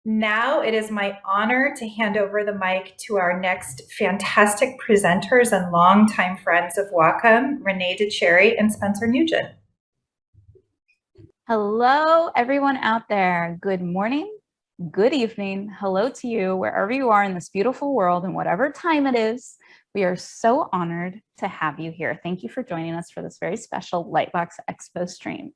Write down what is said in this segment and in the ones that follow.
Now it is my honor to hand over the mic to our next fantastic presenters and longtime friends of Wacom, Renee Cherri and Spencer Nugent. Hello, everyone out there. Good morning, good evening. Hello to you, wherever you are in this beautiful world and whatever time it is. We are so honored to have you here. Thank you for joining us for this very special LightBox Expo stream.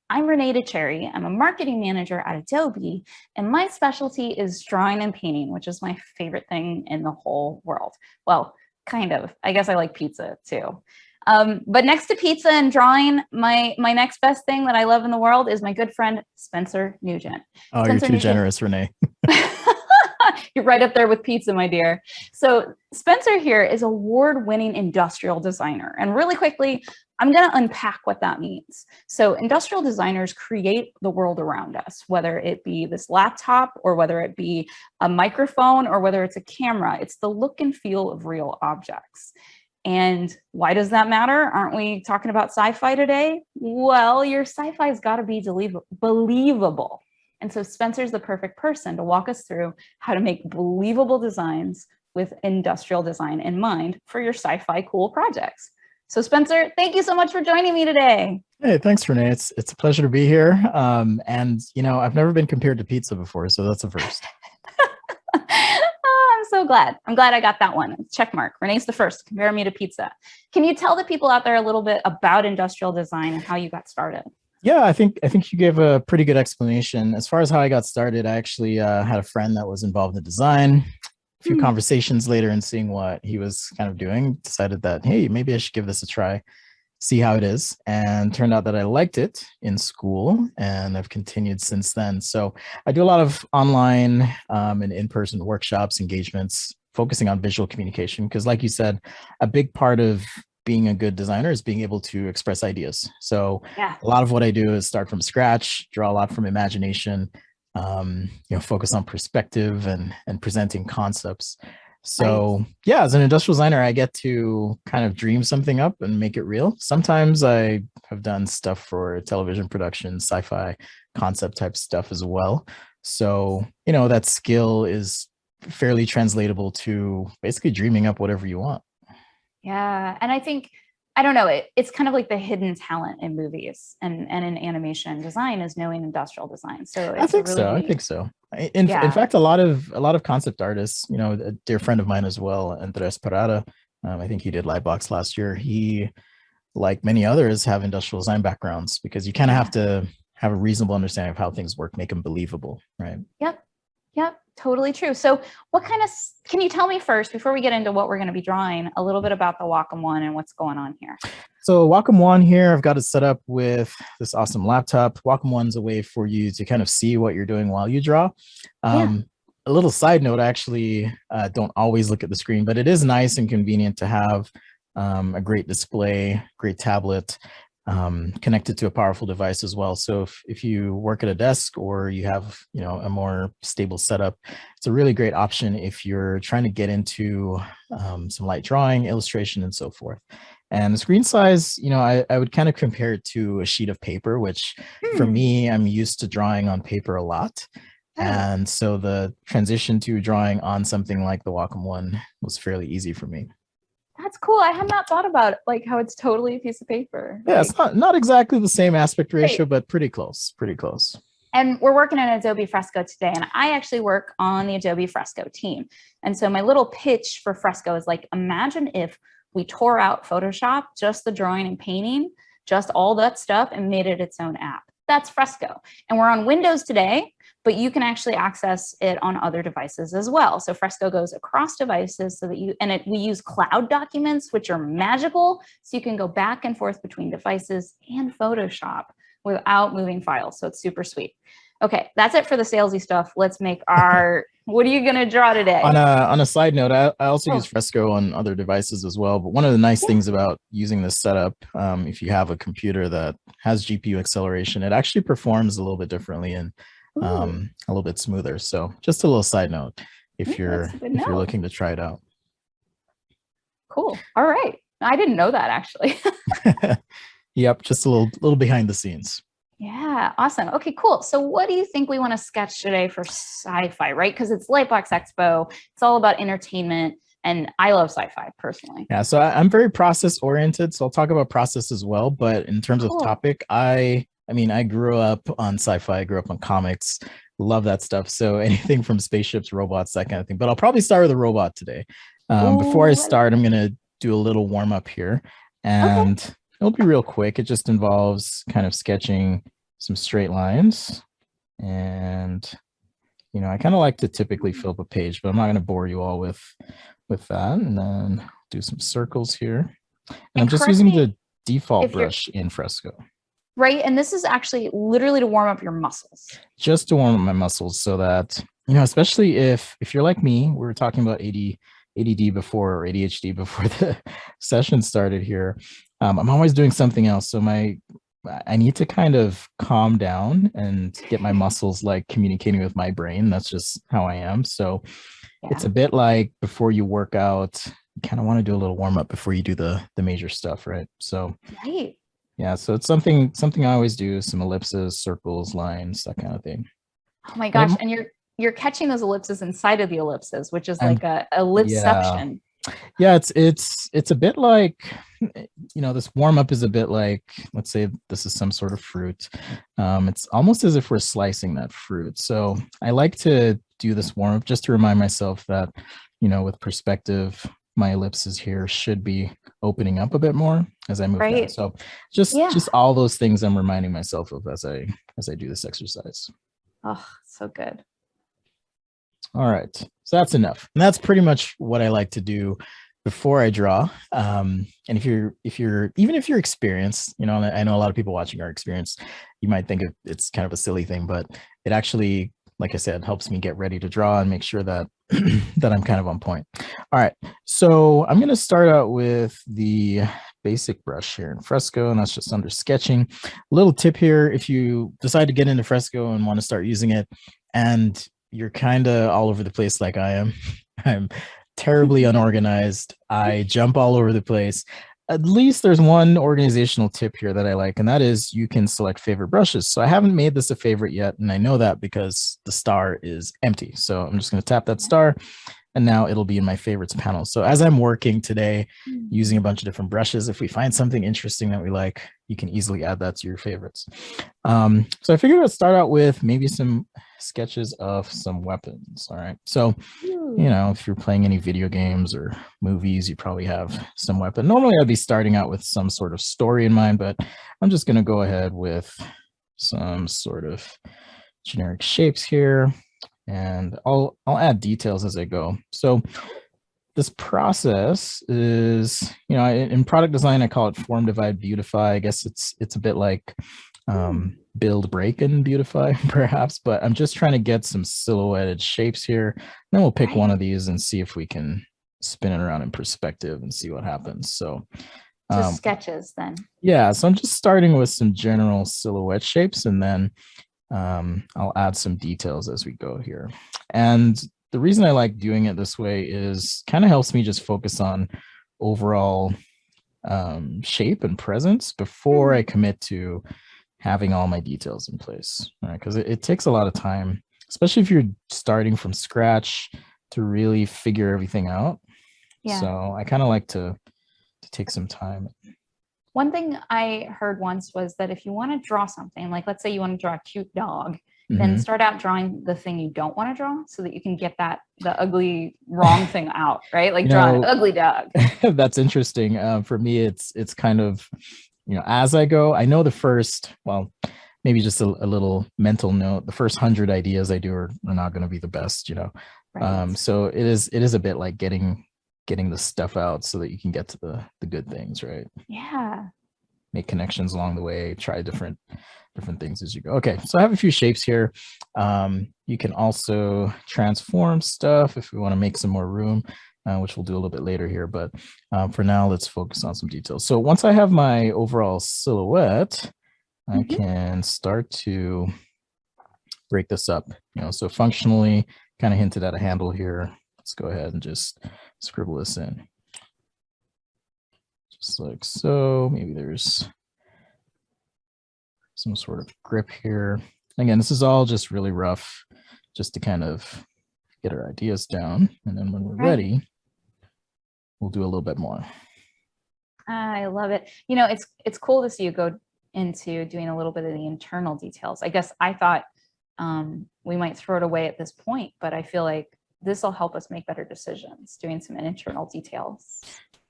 I'm Renee Cherri. I'm a marketing manager at Adobe, and my specialty is drawing and painting, which is my favorite thing in the whole world. Well, kind of. I guess I like pizza too. But next to pizza and drawing, my next best thing that I love in the world is my good friend, Spencer Nugent. Oh, Spencer you're too generous, Renee. You're right up there with pizza, my dear. So Spencer here is award-winning industrial designer. And really quickly, I'm going to unpack what that means. So industrial designers create the world around us, whether it be this laptop or whether it be a microphone or whether it's a camera. It's the look and feel of real objects. And why does that matter? Aren't we talking about sci-fi today? Well, your sci-fi's got to be believable. And so Spencer's the perfect person to walk us through how to make believable designs with industrial design in mind for your sci-fi cool projects. So Spencer, thank you so much for joining me today. Hey, thanks, Renee. It's a pleasure to be here. And you know, I've never been compared to pizza before, so that's a first. I'm so glad. I'm glad I got that one. Check mark. Renee's the first. Compare me to pizza. Can you tell the people out there a little bit about industrial design and how you got started? Yeah, I think you gave a pretty good explanation. As far as how I got started, I actually had a friend that was involved in design. A few conversations later and seeing what he was kind of doing, decided that, hey, maybe I should give this a try, see how it is. And turned out that I liked it in school, and I've continued since then. So I do a lot of online and in-person workshops, engagements, focusing on visual communication, because like you said, a big part of being a good designer is being able to express ideas. So yeah, a lot of what I do is start from scratch, draw a lot from imagination, you know, focus on perspective and presenting concepts. So yeah, as an industrial designer, I get to kind of dream something up and make it real. Sometimes I have done stuff for television production, sci-fi concept type stuff as well. So, you know, that skill is fairly translatable to basically dreaming up whatever you want. Yeah. And I think, I don't know, it's kind of like the hidden talent in movies and in animation design is knowing industrial design. So I think so. I think so. In fact, a lot of concept artists, you know, a dear friend of mine as well, Andres Parada, I think he did LightBox last year. He, like many others, have industrial design backgrounds because you kind of have to have a reasonable understanding of how things work, make them believable, right? Yep, totally true. So what kind of, can you tell me first, before we get into what we're going to be drawing, a little bit about the Wacom One and what's going on here? So Wacom One here, I've got it set up with this awesome laptop. Wacom One's a way for you to kind of see what you're doing while you draw. A little side note, I actually don't always look at the screen, but it is nice and convenient to have a great display, great tablet, connected to a powerful device as well. So if you work at a desk or you have, you know, a more stable setup, it's a really great option if you're trying to get into some light drawing, illustration, and so forth. And the screen size, you know, I would kind of compare it to a sheet of paper, which for me, I'm used to drawing on paper a lot. And so the transition to drawing on something like the Wacom One was fairly easy for me. That's cool. I had not thought about like how it's totally a piece of paper. Yeah, like, it's not exactly the same aspect ratio, but pretty close, pretty close. And we're working on Adobe Fresco today, and I actually work on the Adobe Fresco team. And so my little pitch for Fresco is like, imagine if we tore out Photoshop, just the drawing and painting, just all that stuff, and made it its own app. That's Fresco. And we're on Windows today, but you can actually access it on other devices as well. So Fresco goes across devices so that we use cloud documents, which are magical. So you can go back and forth between devices and Photoshop without moving files. So it's super sweet. Okay, that's it for the salesy stuff. Let's make our, what are you gonna draw today? On a side note, I also use Fresco on other devices as well. But one of the nice things about using this setup, if you have a computer that has GPU acceleration, it actually performs a little bit differently and a little bit smoother. So just a little side note if you're looking to try it out. Cool. All right. I didn't know that actually. Yep, just a little behind the scenes. Yeah, awesome. Okay, cool. So what do you think we want to sketch today for sci-fi, right? Because it's Lightbox Expo. It's all about entertainment. And I love sci-fi personally. Yeah, so I'm very process oriented, so I'll talk about process as well. But in terms of Cool. topic, I mean, I grew up on sci-fi, I grew up on comics, love that stuff. So anything from spaceships, robots, that kind of thing. But I'll probably start with a robot today. Before I Ooh, start, I'm gonna do a little warm up here, okay. and it'll be real quick. It just involves kind of sketching some straight lines, and I kind of like to typically fill up a page, but I'm not going to bore you all with that. And then do some circles here. And I'm just using the default brush in Fresco. Right. And this is actually literally to warm up your muscles. Just to warm up my muscles so that, especially if you're like me, we were talking about ADD before, or ADHD before the session started here. I'm always doing something else. So I need to kind of calm down and get my muscles like communicating with my brain. That's just how I am. So it's a bit like before you work out, you kind of want to do a little warm up before you do the major stuff, right? So yeah, so it's something I always do, some ellipses, circles, lines, that kind of thing. Oh my gosh. And you're catching those ellipses inside of the ellipses, which is like a ellipsection. Yeah, it's a bit like, this warm up is a bit like, let's say this is some sort of fruit. It's almost as if we're slicing that fruit. So I like to do this warm up just to remind myself that, with perspective, my ellipses here should be opening up a bit more as I move down. So just all those things I'm reminding myself of as I do this exercise. Oh, so good. All right, so that's enough. And that's pretty much what I like to do before I draw. And if you're experienced, and I know a lot of people watching are experienced, you might think it's kind of a silly thing, but it actually, like I said, helps me get ready to draw and make sure that that I'm kind of on point. All right, so I'm going to start out with the basic brush here in Fresco, and that's just under sketching. A little tip here: if you decide to get into Fresco and want to start using it, and you're kind of all over the place like I am, I'm terribly unorganized. I jump all over the place. At least there's one organizational tip here that I like, and that is you can select favorite brushes. So I haven't made this a favorite yet, and I know that because the star is empty. So I'm just going to tap that star, and now it'll be in my favorites panel. So as I'm working today using a bunch of different brushes, if we find something interesting that we like, you can easily add that to your favorites. So I figured I'd start out with maybe some sketches of some weapons. All right. So, if you're playing any video games or movies, you probably have some weapon. Normally I'd be starting out with some sort of story in mind, but I'm just going to go ahead with some sort of generic shapes here, and I'll add details as I go. So this process is, in product design, I call it form, divide, beautify. I guess it's a bit like build, break, and beautify, perhaps, but I'm just trying to get some silhouetted shapes here. Then we'll pick one of these and see if we can spin it around in perspective and see what happens. So sketches then. Yeah, so I'm just starting with some general silhouette shapes, and then I'll add some details as we go here. And the reason I like doing it this way is kind of helps me just focus on overall shape and presence before I commit to having all my details in place, right? Because it takes a lot of time, especially if you're starting from scratch, to really figure everything out. Yeah. So I kind of like to take some time. One thing I heard once was that if you want to draw something, like let's say you want to draw a cute dog, then start out drawing the thing you don't want to draw so that you can get the ugly wrong thing out, right? Like draw an ugly dog. That's interesting. For me, it's kind of, as I go, I know the first, well, maybe just a little mental note, the first 100 ideas I do are not going to be the best, Right. So it is a bit like getting the stuff out so that you can get to the good things, right? Yeah. Make connections along the way, try different things as you go. Okay, so I have a few shapes here. You can also transform stuff if we want to make some more room, which we'll do a little bit later here. But for now, let's focus on some details. So once I have my overall silhouette, I can start to break this up. So functionally, kind of hinted at a handle here. Let's go ahead and just scribble this in. Just like so. Maybe there's some sort of grip here. Again, this is all just really rough, just to kind of get our ideas down. And then when we're ready, we'll do a little bit more. I love it. You know, it's cool to see you go into doing a little bit of the internal details. I guess I thought we might throw it away at this point, but I feel like this will help us make better decisions, doing some internal details.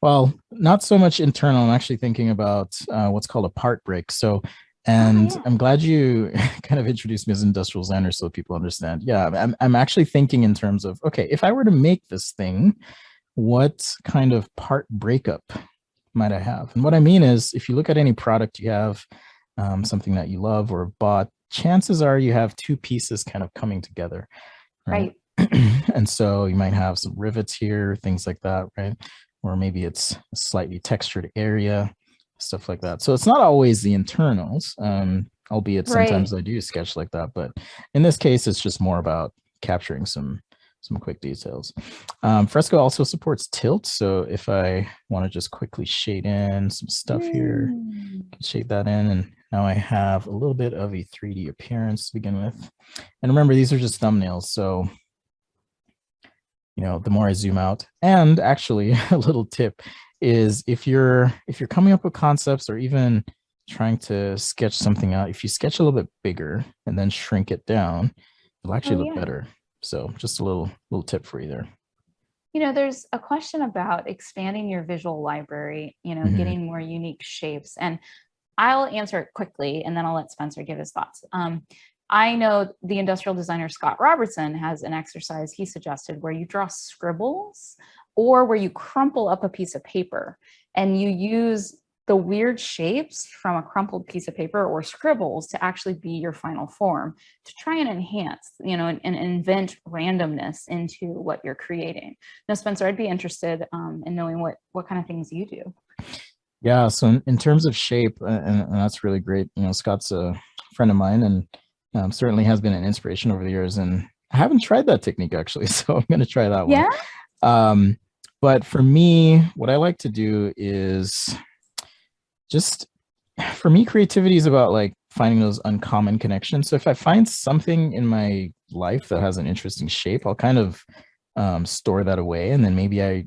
Well, not so much internal. I'm actually thinking about what's called a part break. So, and I'm glad you kind of introduced me as an industrial designer so people understand. Yeah, I'm actually thinking in terms of, okay, if I were to make this thing, what kind of part breakup might I have? And what I mean is, if you look at any product you have, something that you love or bought, chances are you have two pieces kind of coming together, right? And so you might have some rivets here, things like that, right? Or maybe it's a slightly textured area, stuff like that. So it's not always the internals, albeit sometimes I do sketch like that. But in this case, it's just more about capturing some quick details. Fresco also supports tilt. So if I want to just quickly shade in some stuff here, shade that in. And now I have a little bit of a 3D appearance to begin with. And remember, these are just thumbnails. So you know, the more I zoom out. And actually, a little tip is if you're coming up with concepts or even trying to sketch something out, if you sketch a little bit bigger and then shrink it down, it'll actually look better. So just a little tip for you there. You know, there's a question about expanding your visual library, you know, getting more unique shapes. And I'll answer it quickly, and then I'll let Spencer give his thoughts. I know the industrial designer Scott Robertson has an exercise he suggested where you draw scribbles or where you crumple up a piece of paper and you use the weird shapes from a crumpled piece of paper or scribbles to actually be your final form, to try and enhance, you know, and invent randomness into what you're creating. Now, Spencer, I'd be interested in knowing what kind of things you do. Yeah, so in terms of shape, and that's really great. You know, Scott's a friend of mine and certainly has been an inspiration over the years, and I haven't tried that technique actually, so I'm going to try that one. But for me, what I like to do is just, for me, creativity is about like finding those uncommon connections. So if I find something in my life that has an interesting shape, I'll kind of store that away, and then maybe I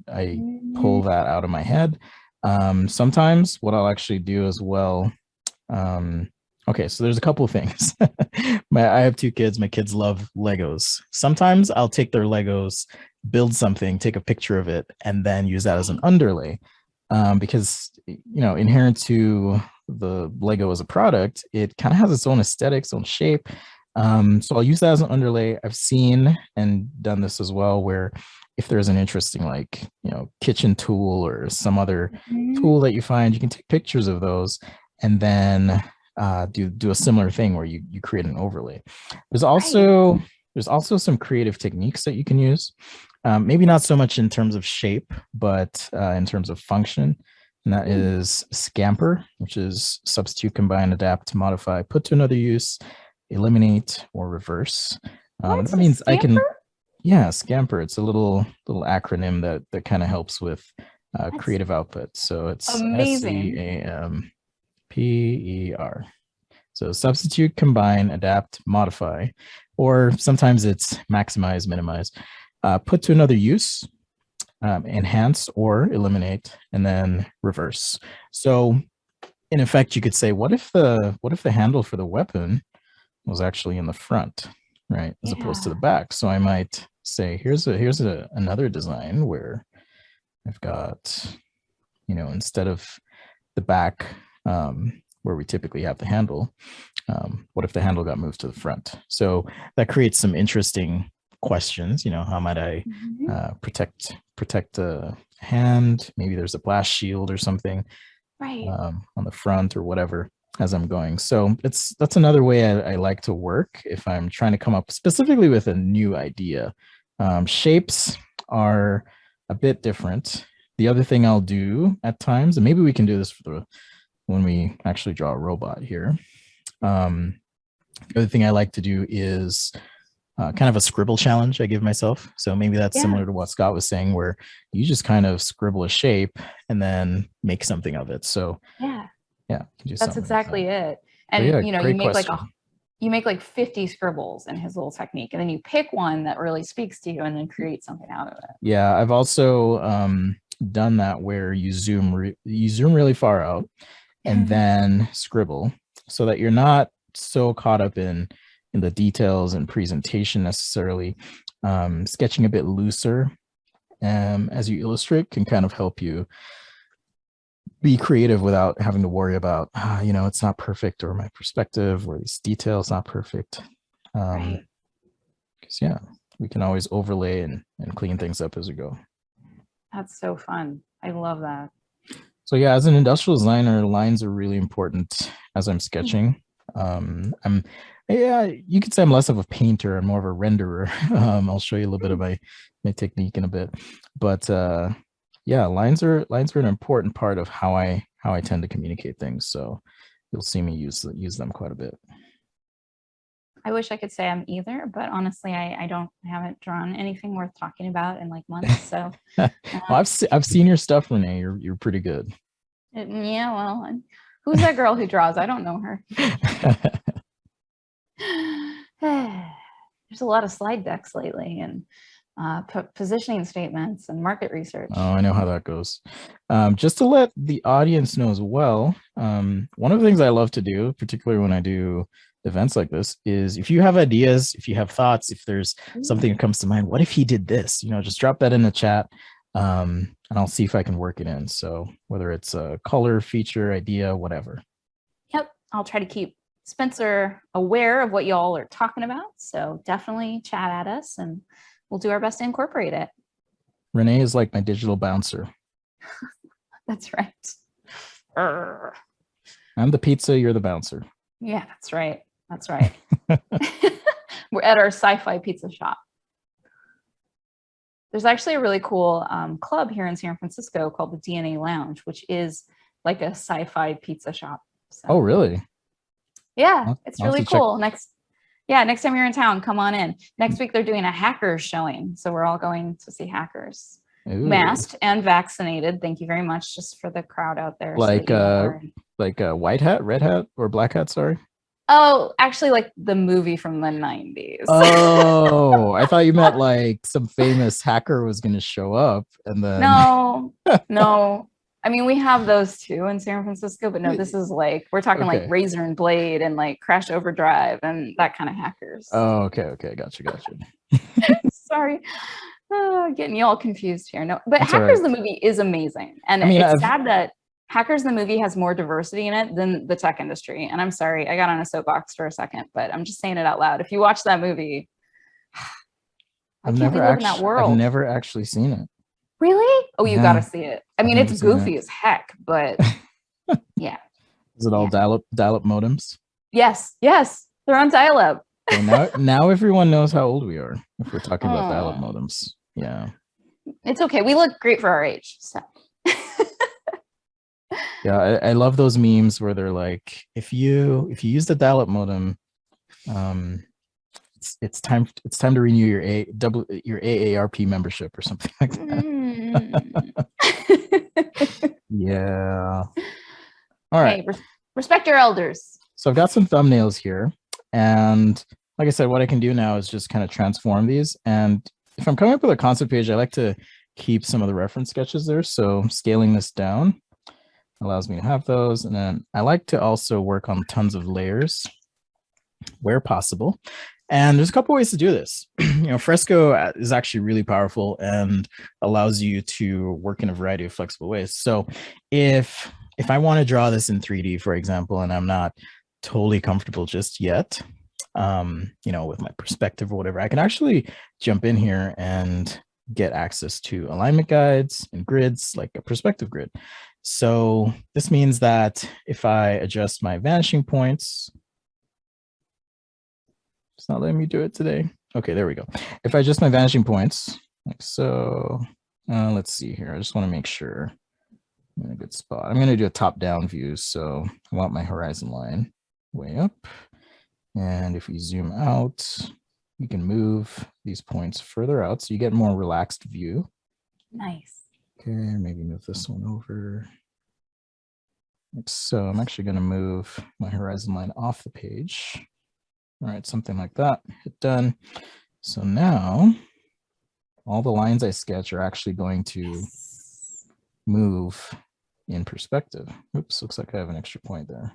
pull that out of my head. Sometimes what I'll actually do as well, okay, so there's a couple of things. I have two kids. My kids love Legos. Sometimes I'll take their Legos, build something, take a picture of it, and then use that as an underlay. Because, you know, inherent to the Lego as a product, it kind of has its own aesthetic, its own shape. So I'll use that as an underlay. I've seen and done this as well, where if there's an interesting, like, you know, kitchen tool or some other tool that you find, you can take pictures of those and then do a similar thing where you create an overlay. There's also some creative techniques that you can use. Maybe not so much in terms of shape, but in terms of function. And that is scamper, which is substitute, combine, adapt, modify, put to another use, eliminate, or reverse. That means I can, scamper. It's a little acronym that kind of helps with creative output. So it's SCAMPER. So substitute, combine, adapt, modify, or sometimes it's maximize, minimize, put to another use, enhance or eliminate, and then reverse. So in effect, you could say, what if the handle for the weapon was actually in the front, right, as opposed to the back? So I might say, here's another design where I've got, you know, instead of the back where we typically have the handle, what if the handle got moved to the front? So that creates some interesting questions. You know, how might I protect a hand? Maybe there's a blast shield or something on the front or whatever as I'm going. So that's another way I like to work if I'm trying to come up specifically with a new idea. Shapes are a bit different. The other thing I'll do at times, and maybe we can do this when we actually draw a robot here. The other thing I like to do is kind of a scribble challenge I give myself. So maybe that's similar to what Scott was saying, where you just kind of scribble a shape and then make something of it. So that's exactly it. And yeah, you know, great you make like 50 scribbles in his little technique, and then you pick one that really speaks to you and then create something out of it. Yeah, I've also done that where you zoom really far out and then scribble, so that you're not so caught up in the details and presentation necessarily. Sketching a bit looser as you illustrate can kind of help you be creative without having to worry about, you know, it's not perfect, or my perspective, or these details not perfect. Right. Because yeah, we can always overlay and clean things up as we go. That's so fun. I love that. So yeah, as an industrial designer, lines are really important as I'm sketching. Yeah, you could say I'm less of a painter and more of a renderer. I'll show you a little bit of my technique in a bit, but yeah, lines are an important part of how I tend to communicate things. So you'll see me use them quite a bit. I wish I could say I'm either, but honestly, I haven't drawn anything worth talking about in like months. So well, I've seen your stuff, Renee. You're pretty good. Yeah, well, who's that girl who draws? I don't know her. There's a lot of slide decks lately, and positioning statements and market research. Oh, I know how that goes. Just to let the audience know as well, one of the things I love to do, particularly when I do events like this, is if you have ideas, if you have thoughts, if there's something that comes to mind, what if he did this? You know, just drop that in the chat, and I'll see if I can work it in. So whether it's a color, feature, idea, whatever. Yep, I'll try to keep Spencer aware of what y'all are talking about. So definitely chat at us, and we'll do our best to incorporate it. Renee is like my digital bouncer. That's right. I'm the pizza, you're the bouncer. Yeah, that's right. That's right. We're at our sci-fi pizza shop. There's actually a really cool club here in San Francisco called the DNA Lounge, which is like a sci-fi pizza shop. So, oh, really? Yeah, it's really cool. Next time you're in town, come on in. Next week, they're doing a hackers showing. So we're all going to see hackers. Ooh. Masked and vaccinated. Thank you very much, just for the crowd out there. Like a white hat, red hat, or black hat, sorry? Oh, actually, like the movie from the 90s. Oh, I thought you meant like some famous hacker was going to show up and then... No. I mean, we have those too in San Francisco, but no, this is like, we're talking like Razor and Blade and like Crash Overdrive and that kind of hackers. Oh, okay. Gotcha. Sorry. Getting you all confused here. No, but Hackers the movie is amazing. And it's sad that Hackers the movie has more diversity in it than the tech industry. And I'm sorry, I got on a soapbox for a second, but I'm just saying it out loud. If you watch that movie, I've never actually seen it. Really? Oh, you gotta see it. I mean, it's goofy as heck, but yeah. Is it all dial-up modems? Yes, they're on dial-up. Okay, now everyone knows how old we are if we're talking about dial-up modems. Yeah. It's okay. We look great for our age. So. Yeah, I love those memes where they're like, if you use the dial-up modem, it's time to renew your AARP membership or something like that. Yeah. All right. Hey, respect your elders. So I've got some thumbnails here, and like I said, what I can do now is just kind of transform these. And if I'm coming up with a concept page, I like to keep some of the reference sketches there. So scaling this down allows me to have those. And then I like to also work on tons of layers where possible. And there's a couple ways to do this. Fresco is actually really powerful and allows you to work in a variety of flexible ways. So if I want to draw this in 3D, for example, and I'm not totally comfortable just yet, with my perspective or whatever, I can actually jump in here and get access to alignment guides and grids, like a perspective grid. So this means that if I adjust my vanishing points, it's not letting me do it today. Okay, there we go. If I adjust my vanishing points, like so, let's see here. I just want to make sure I'm in a good spot. I'm going to do a top-down view. So I want my horizon line way up. And if we zoom out, you can move these points further out so you get a more relaxed view. Nice. Okay, maybe move this one over. Like so. I'm actually going to move my horizon line off the page. All right, something like that. Hit done. So now all the lines I sketch are actually going to move in perspective. Oops, looks like I have an extra point there.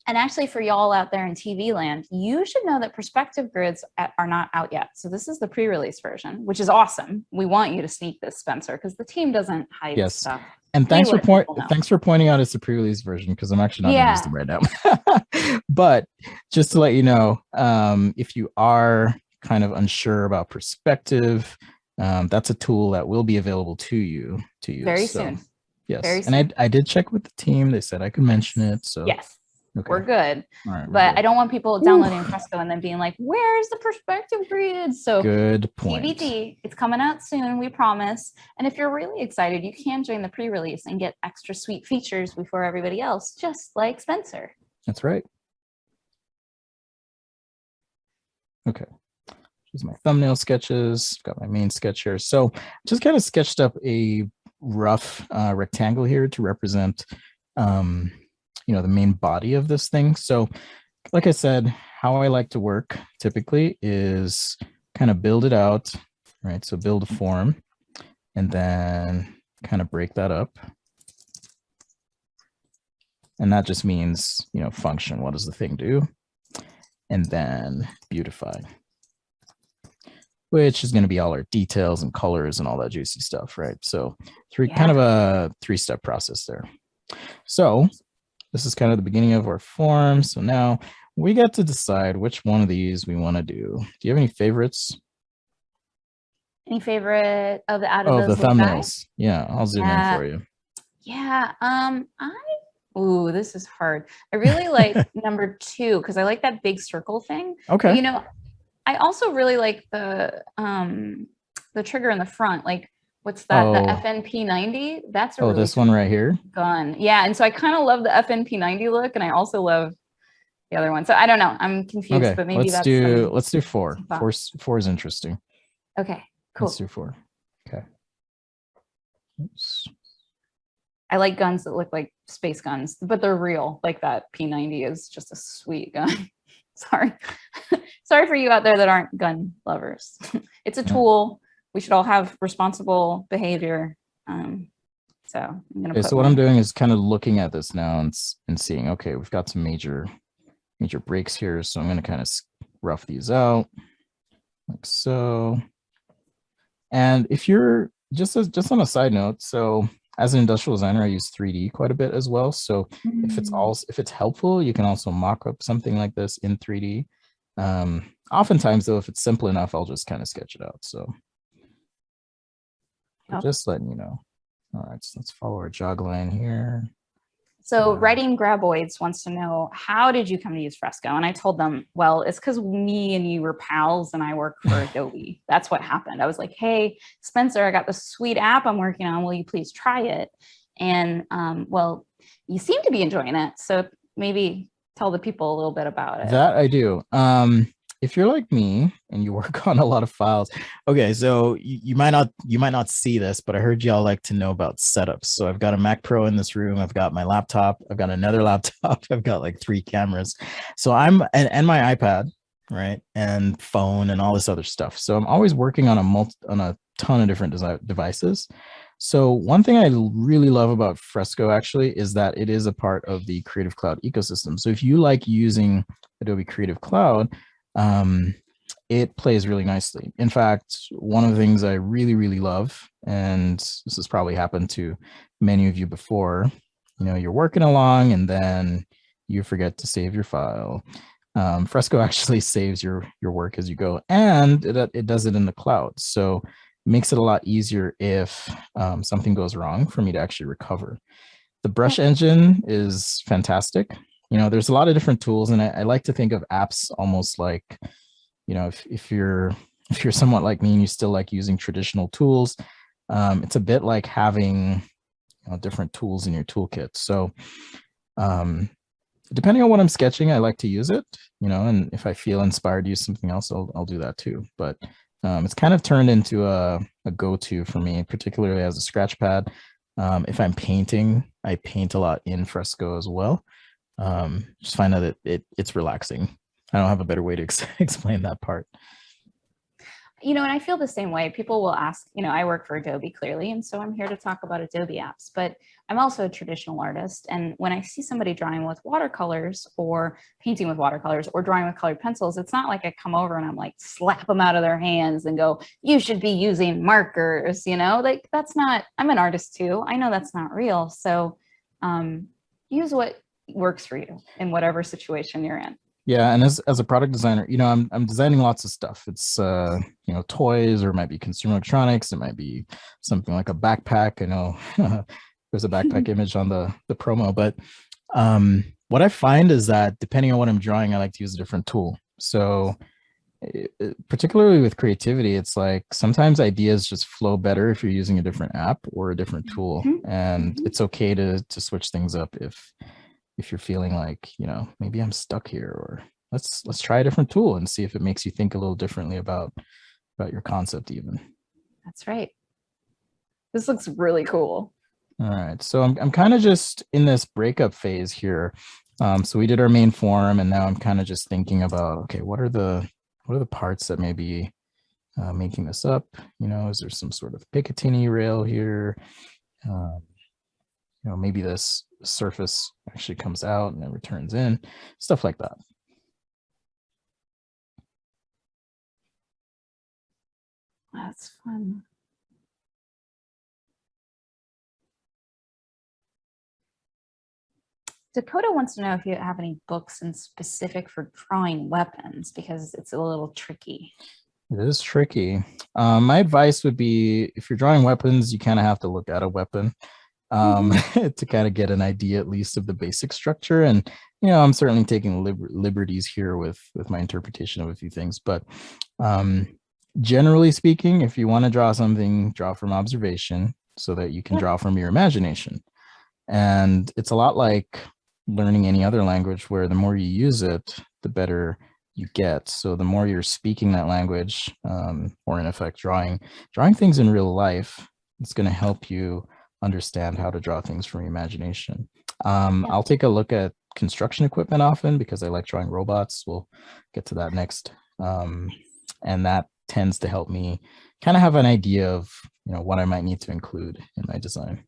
And actually, for y'all out there in TV land, you should know that perspective grids are not out yet. So this is the pre-release version, which is awesome. We want you to sneak this, Spencer, because the team doesn't hide stuff. And thanks for pointing out it's a pre-release version, because I'm actually not going to use them right now. But just to let you know, if you are kind of unsure about perspective, that's a tool that will be available to you to use very soon. Yes, very soon. And I did check with the team. They said I could mention it. So yes. Okay. We're good. All right, but good. I don't want people downloading Fresco and then being like, where's the perspective grid? So good point. TBD, it's coming out soon, we promise. And if you're really excited, you can join the pre-release and get extra sweet features before everybody else, just like Spencer. That's right. Okay. Here's my thumbnail sketches. Got my main sketch here. So just kind of sketched up a rough rectangle here to represent the main body of this thing. So like I said, how I like to work typically is kind of build it out, right? So build a form and then kind of break that up. And that just means, function. What does the thing do? And then beautify, which is going to be all our details and colors and all that juicy stuff, right? So kind of a three-step process there. So this is kind of the beginning of our form. So now we get to decide which one of these we want to do. Do you have any favorites? Any favorite of the the thumbnails? Yeah, I'll zoom in for you. Yeah, ooh, this is hard. I really like number 2 because I like that big circle thing. Okay. But, I also really like the trigger in the front. Like, what's that? The FNP90. That's a really this one right here. Gun. Yeah, and so I kind of love the FNP90 look, and I also love the other one. So I don't know. I'm confused, okay, but maybe let's do 4. 4 is interesting. Okay, cool. Let's do 4. Okay. Oops. I like guns that look like space guns, but they're real. Like that P90 is just a sweet gun. Sorry. Sorry for you out there that aren't gun lovers. It's a tool. We should all have responsible behavior. So I'm gonna so what I'm doing is kind of looking at this now and seeing, okay, we've got some major breaks here. So I'm going to kind of rough these out like so. And if you're just on a side note, so as an industrial designer, I use 3D quite a bit as well. So if it's helpful, you can also mock up something like this in 3D. Oftentimes though, if it's simple enough, I'll just kind of sketch it out. So just letting you know. All right, so let's follow our jog line here. So Writing Graboids wants to know, how did you come to use Fresco? And I told them, well, it's because me and you were pals and I work for Adobe. That's what happened. I was like, hey, Spencer, I got this sweet app I'm working on. Will you please try it? And well, you seem to be enjoying it. So maybe tell the people a little bit about it. That I do. If you're like me and you work on a lot of files, okay, so you might not see this, but I heard y'all like to know about setups. So I've got a Mac Pro in this room. I've got my laptop. I've got another laptop. I've got like 3 cameras. So and my iPad, right, and phone and all this other stuff. So I'm always working on a ton of different devices. So one thing I really love about Fresco actually is that it is a part of the Creative Cloud ecosystem. So if you like using Adobe Creative Cloud, it plays really nicely. In fact, one of the things I really, really love, and this has probably happened to many of you before, you're working along and then you forget to save your file. Fresco actually saves your work as you go, and it does it in the cloud. So it makes it a lot easier if something goes wrong for me to actually recover. The brush engine is fantastic. There's a lot of different tools, and I like to think of apps almost like, if you're somewhat like me and you still like using traditional tools, it's a bit like having different tools in your toolkit. So depending on what I'm sketching, I like to use it, and if I feel inspired to use something else, I'll do that too. But it's kind of turned into a go-to for me, particularly as a scratch pad. If I'm painting, I paint a lot in Fresco as well. Just find out that it's relaxing. I don't have a better way to explain that part. You know, and I feel the same way. People will ask, you know, I work for Adobe clearly, and so I'm here to talk about Adobe apps, but I'm also a traditional artist. And when I see somebody drawing with watercolors or painting with watercolors or drawing with colored pencils, it's not like I come over and I'm like, slap them out of their hands and go, you should be using markers, you know, like that's not, I'm an artist too. I know that's not real. So use what works for you in whatever situation you're in. Yeah, and as a product designer, you know, I'm designing lots of stuff. It's you know, toys, or it might be consumer electronics, it might be something like a backpack. I know there's a backpack image on the promo, but what I find is that depending on what I'm drawing, I like to use a different tool. So particularly with creativity, it's like sometimes ideas just flow better if you're using a different app or a different tool, and it's okay to switch things up if you're feeling like, you know, maybe I'm stuck here, or let's try a different tool and see if it makes you think a little differently about your concept even. That's right. This looks really cool. All right, so I'm kind of just in this breakup phase here. So we did our main form, and now I'm kind of just thinking about, okay, what are the parts that may be making this up? You know, is there some sort of Picatinny rail here? You know, maybe this surface actually comes out and then returns in, stuff like that. That's fun. Dakota wants to know if you have any books in specific for drawing weapons, because it's a little tricky. It is tricky. My advice would be, if you're drawing weapons, you kind of have to look at a weapon to kind of get an idea at least of the basic structure. And, you know, I'm certainly taking liberties here with my interpretation of a few things, but generally speaking, if you want to draw something, draw from observation so that you can draw from your imagination. And it's a lot like learning any other language, where the more you use it, the better you get. So the more you're speaking that language, or in effect drawing things in real life, it's going to help you understand how to draw things from your imagination. I'll take a look at construction equipment often because I like drawing robots. We'll get to that next. And that tends to help me kind of have an idea of, you know, what I might need to include in my design.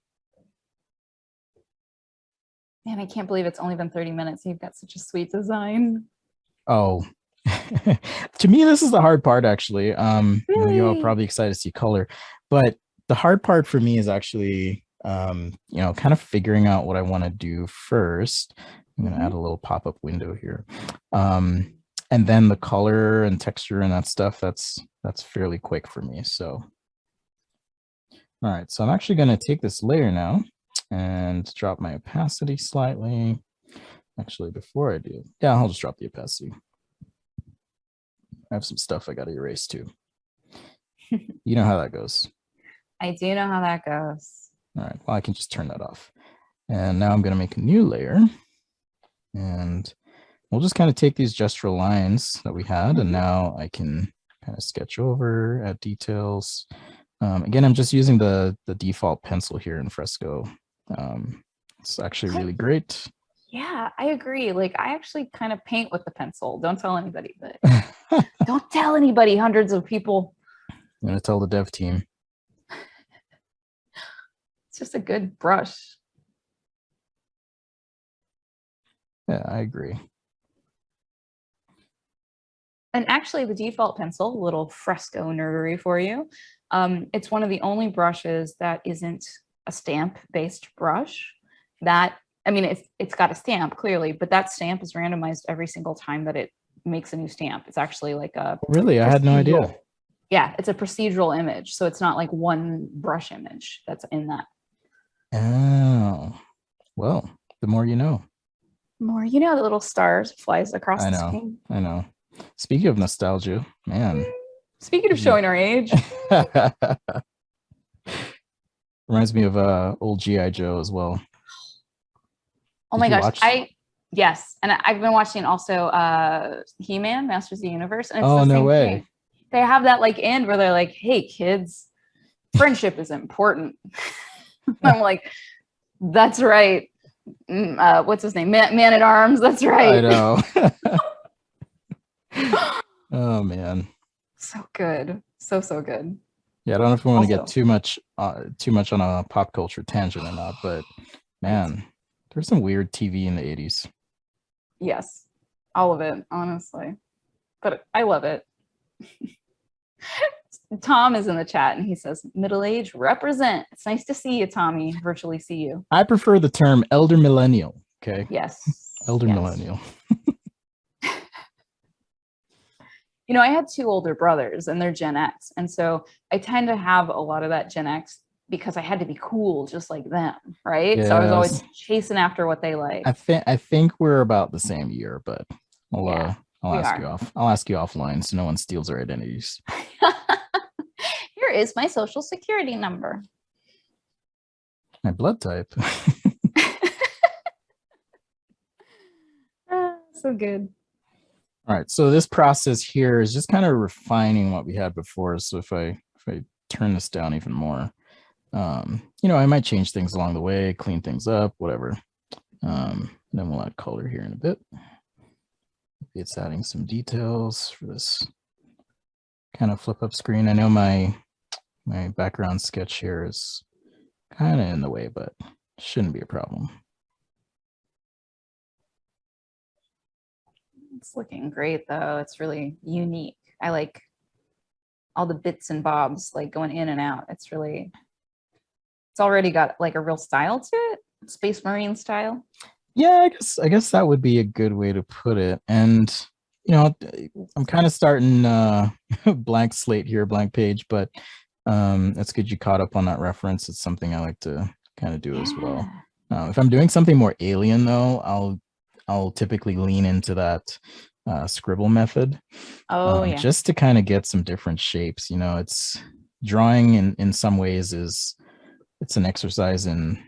Man, I can't believe it's only been 30 minutes. You've got such a sweet design. Oh, to me, this is the hard part, actually. Really? You know, you're all probably excited to see color, but the hard part for me is actually, you know, kind of figuring out what I want to do first. I'm going to add a little pop-up window here. And then the color and texture and that stuff, that's fairly quick for me. So, all right, so I'm actually going to take this layer now and drop my opacity slightly. Actually, before I do, yeah, I'll just drop the opacity. I have some stuff I got to erase too. You know how that goes. I do know how that goes. All right, well, I can just turn that off. And now I'm going to make a new layer. And we'll just kind of take these gestural lines that we had, and now I can kind of sketch over, add details. Again, I'm just using the default pencil here in Fresco. It's actually really great. Yeah, I agree. Like, I actually kind of paint with the pencil. Don't tell anybody, but don't tell anybody, hundreds of people. I'm going to tell the dev team. It's just a good brush. Yeah, I agree. And actually, the default pencil, a little Fresco nerdery for you. It's one of the only brushes that isn't a stamp-based brush. That, I mean, it's got a stamp, clearly, but that stamp is randomized every single time that it makes a new stamp. It's actually like a... Really? I had no idea. Yeah, it's a procedural image. So it's not like one brush image that's in that. Oh, well, the more you know. More, you know, the little stars flies across the screen. I know. Speaking of nostalgia, man. Speaking of showing our age. Reminds me of old G.I. Joe as well. Oh my gosh. Yes. And I've been watching also He-Man, Masters of the Universe. And it's oh, the no same way. thing. They have that like end where they're like, hey kids, friendship is important. I'm like, that's right. What's his name? Man at Arms. That's right. I know. Oh man. So good. So good. Yeah, I don't know if we want to get Also- too much on a pop culture tangent or not, but man, there's some weird TV in the 80s. Yes. All of it, honestly. But I love it. Tom is in the chat and he says, middle age represent. It's nice to see you, Tommy. Virtually see you. I prefer the term elder millennial. Okay. Yes. Elder Yes. millennial. You know, I had 2 older brothers and they're Gen X. And so I tend to have a lot of that Gen X because I had to be cool just like them, right? So I was always chasing after what they like. I think we're about the same year, but Yeah, I'll ask you offline so no one steals our identities. Here is my social security number. My blood type. So good. All right, so this process here is just kind of refining what we had before. So if I turn this down even more, you know, I might change things along the way, clean things up, whatever. Then we'll add color here in a bit. It's adding some details for this kind of flip up screen. I know my background sketch here is kind of in the way, but shouldn't be a problem. It's looking great though. It's really unique. I like all the bits and bobs like going in and out. It's already got like a real style to it. Space Marine style. Yeah, I guess that would be a good way to put it. And you know, I'm kind of starting blank slate here, blank page, but that's good you caught up on that reference. It's something I like to kind of do as well. If I'm doing something more alien though, I'll typically lean into that scribble method. Just to kind of get some different shapes. You know, it's drawing in some ways it's an exercise in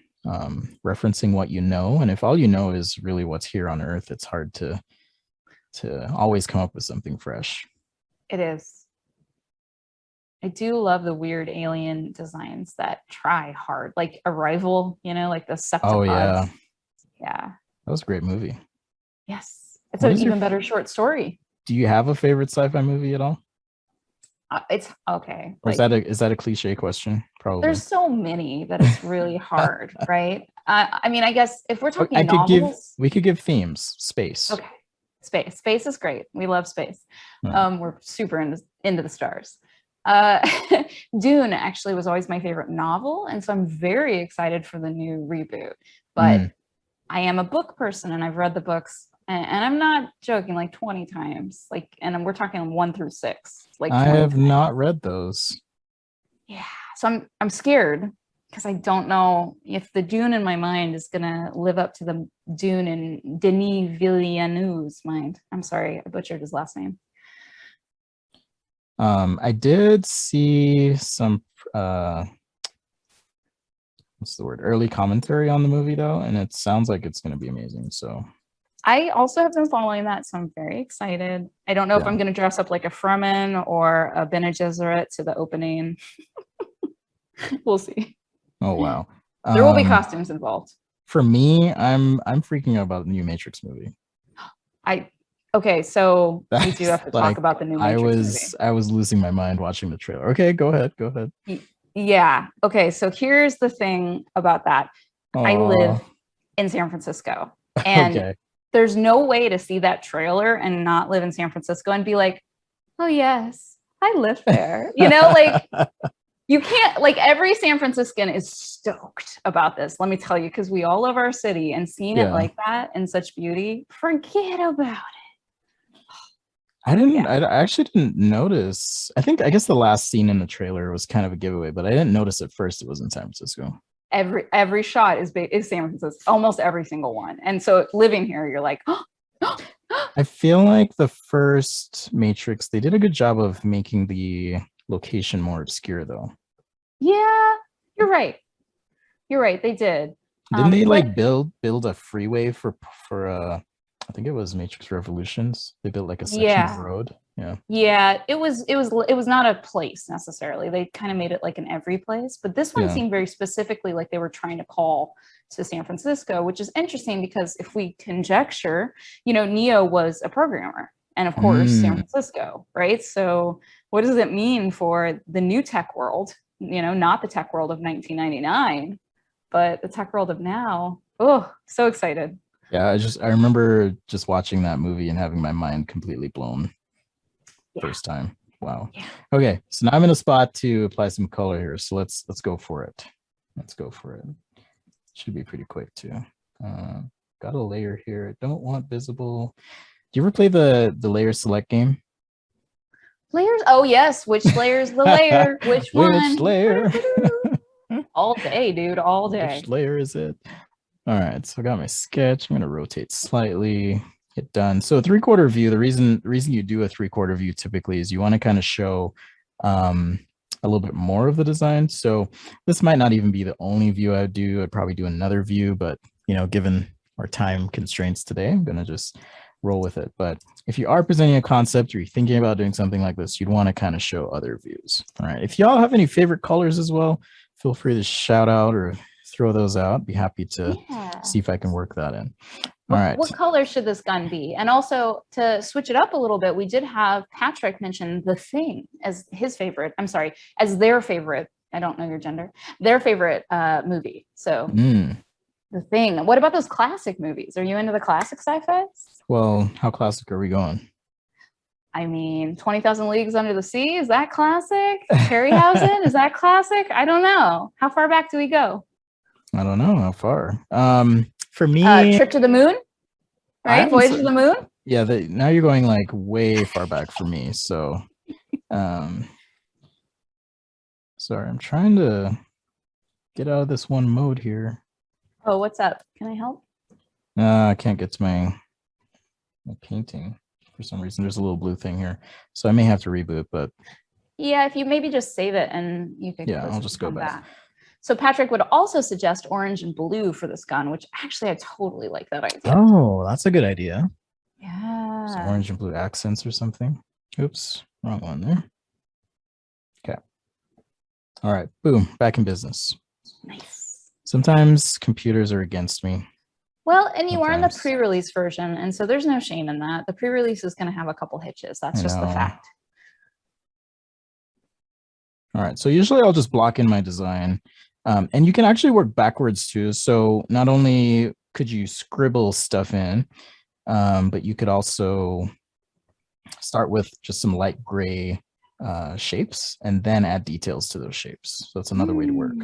referencing what you know, and if all you know is really what's here on Earth, it's hard to always come up with something fresh. It is. I do love the weird alien designs that try hard, like Arrival, you know, like the septopods. Oh yeah. Yeah. That was a great movie. Yes. It's an even better short story. Do you have a favorite sci-fi movie at all? It's okay. Or is that a cliche question? Probably. There's so many that it's really hard, right? I mean, I guess if we're talking novels, we could give themes. Space. Okay. Space is great. We love space. We're super into the stars. Dune actually was always my favorite novel, and so I'm very excited for the new reboot. But I am a book person, and I've read the books, and I'm not joking, like 20 times. Like, and we're talking 1 through 6. Like, I have not read those. Yeah, so I'm scared because I don't know if the Dune in my mind is gonna live up to the Dune in Denis Villeneuve's mind. I'm sorry, I butchered his last name. I did see some what's the word? Early commentary on the movie though, and it sounds like it's gonna be amazing. So I also have been following that, so I'm very excited. I don't know if I'm gonna dress up like a Fremen or a Bene Gesserit to the opening. We'll see. Oh wow. There will be costumes involved. For me, I'm freaking out about the new Matrix movie. Okay, so we do have to talk about the new Matrix movie. I was losing my mind watching the trailer. Okay, go ahead. Yeah. Okay, so here's the thing about that. I live in San Francisco, and there's no way to see that trailer and not live in San Francisco and be like, oh yes, I live there. You know, like you can't, like every San Franciscan is stoked about this. Let me tell you, because we all love our city, and seeing it like that in such beauty, forget about it. I actually didn't notice. I guess the last scene in the trailer was kind of a giveaway, but I didn't notice at first it was in San Francisco. Every shot is San Francisco, almost every single one. And so living here, you're like, I feel like the first Matrix, they did a good job of making the location more obscure though. Yeah, you're right. They did. Didn't they like build a freeway for I think it was Matrix Revolutions. They built like a section Yeah. of road. Yeah. Yeah, it was not a place necessarily. They kind of made it like in every place, but this one Yeah. seemed very specifically like they were trying to call to San Francisco, which is interesting because if we conjecture, Neo was a programmer and of course San Francisco, right? So what does it mean for the new tech world? Not the tech world of 1999, but the tech world of now. Oh, so excited. Yeah, I remember just watching that movie and having my mind completely blown. First time. Wow. Yeah. Okay, so now I'm in a spot to apply some color here. So let's go for it. Let's go for it. Should be pretty quick too. Got a layer here. Don't want visible. Do you ever play the layer select game? Layers? Oh yes. Which layer's the layer? Which one? Which layer? All day, dude. All day. Which layer is it? All right. So I got my sketch. I'm gonna rotate slightly. Hit done. So a 3/4 view, the reason you do a 3/4 view typically is you want to kind of show a little bit more of the design. So this might not even be the only view I'd do. I'd probably do another view, but given our time constraints today, I'm gonna just roll with it. But if you are presenting a concept or you're thinking about doing something like this, you'd want to kind of show other views. All right. If y'all have any favorite colors as well, feel free to shout out or throw those out. Be happy to see if I can work that in. All right. What color should this gun be? And also to switch it up a little bit, we did have Patrick mention The Thing as his favorite. I'm sorry, as their favorite. I don't know your gender. Their favorite movie. So The Thing. What about those classic movies? Are you into the classic sci-fi? Well, how classic are we going? I mean, 20,000 Leagues Under the Sea, is that classic? Harryhausen, is that classic? I don't know. How far back do we go? I don't know how far. For me, Trip to the Moon, right? Voyage to the Moon. Yeah, now you're going like way far back for me. So, sorry, I'm trying to get out of this one mode here. Oh, what's up? Can I help? I can't get to my painting for some reason. There's a little blue thing here, so I may have to reboot. But yeah, if you maybe just save it and you could. Yeah, I'll just go back. So Patrick would also suggest orange and blue for this gun, which actually I totally like that idea. Oh, that's a good idea. Yeah. So orange and blue accents or something. Oops, wrong one there. Okay. All right, boom, back in business. Nice. Sometimes computers are against me. Well, and you are in the pre-release version, and so there's no shame in that. The pre-release is going to have a couple hitches. That's just the fact. All right, so usually I'll just block in my design. And you can actually work backwards too. So not only could you scribble stuff in, but you could also start with just some light gray shapes and then add details to those shapes. So it's another way to work.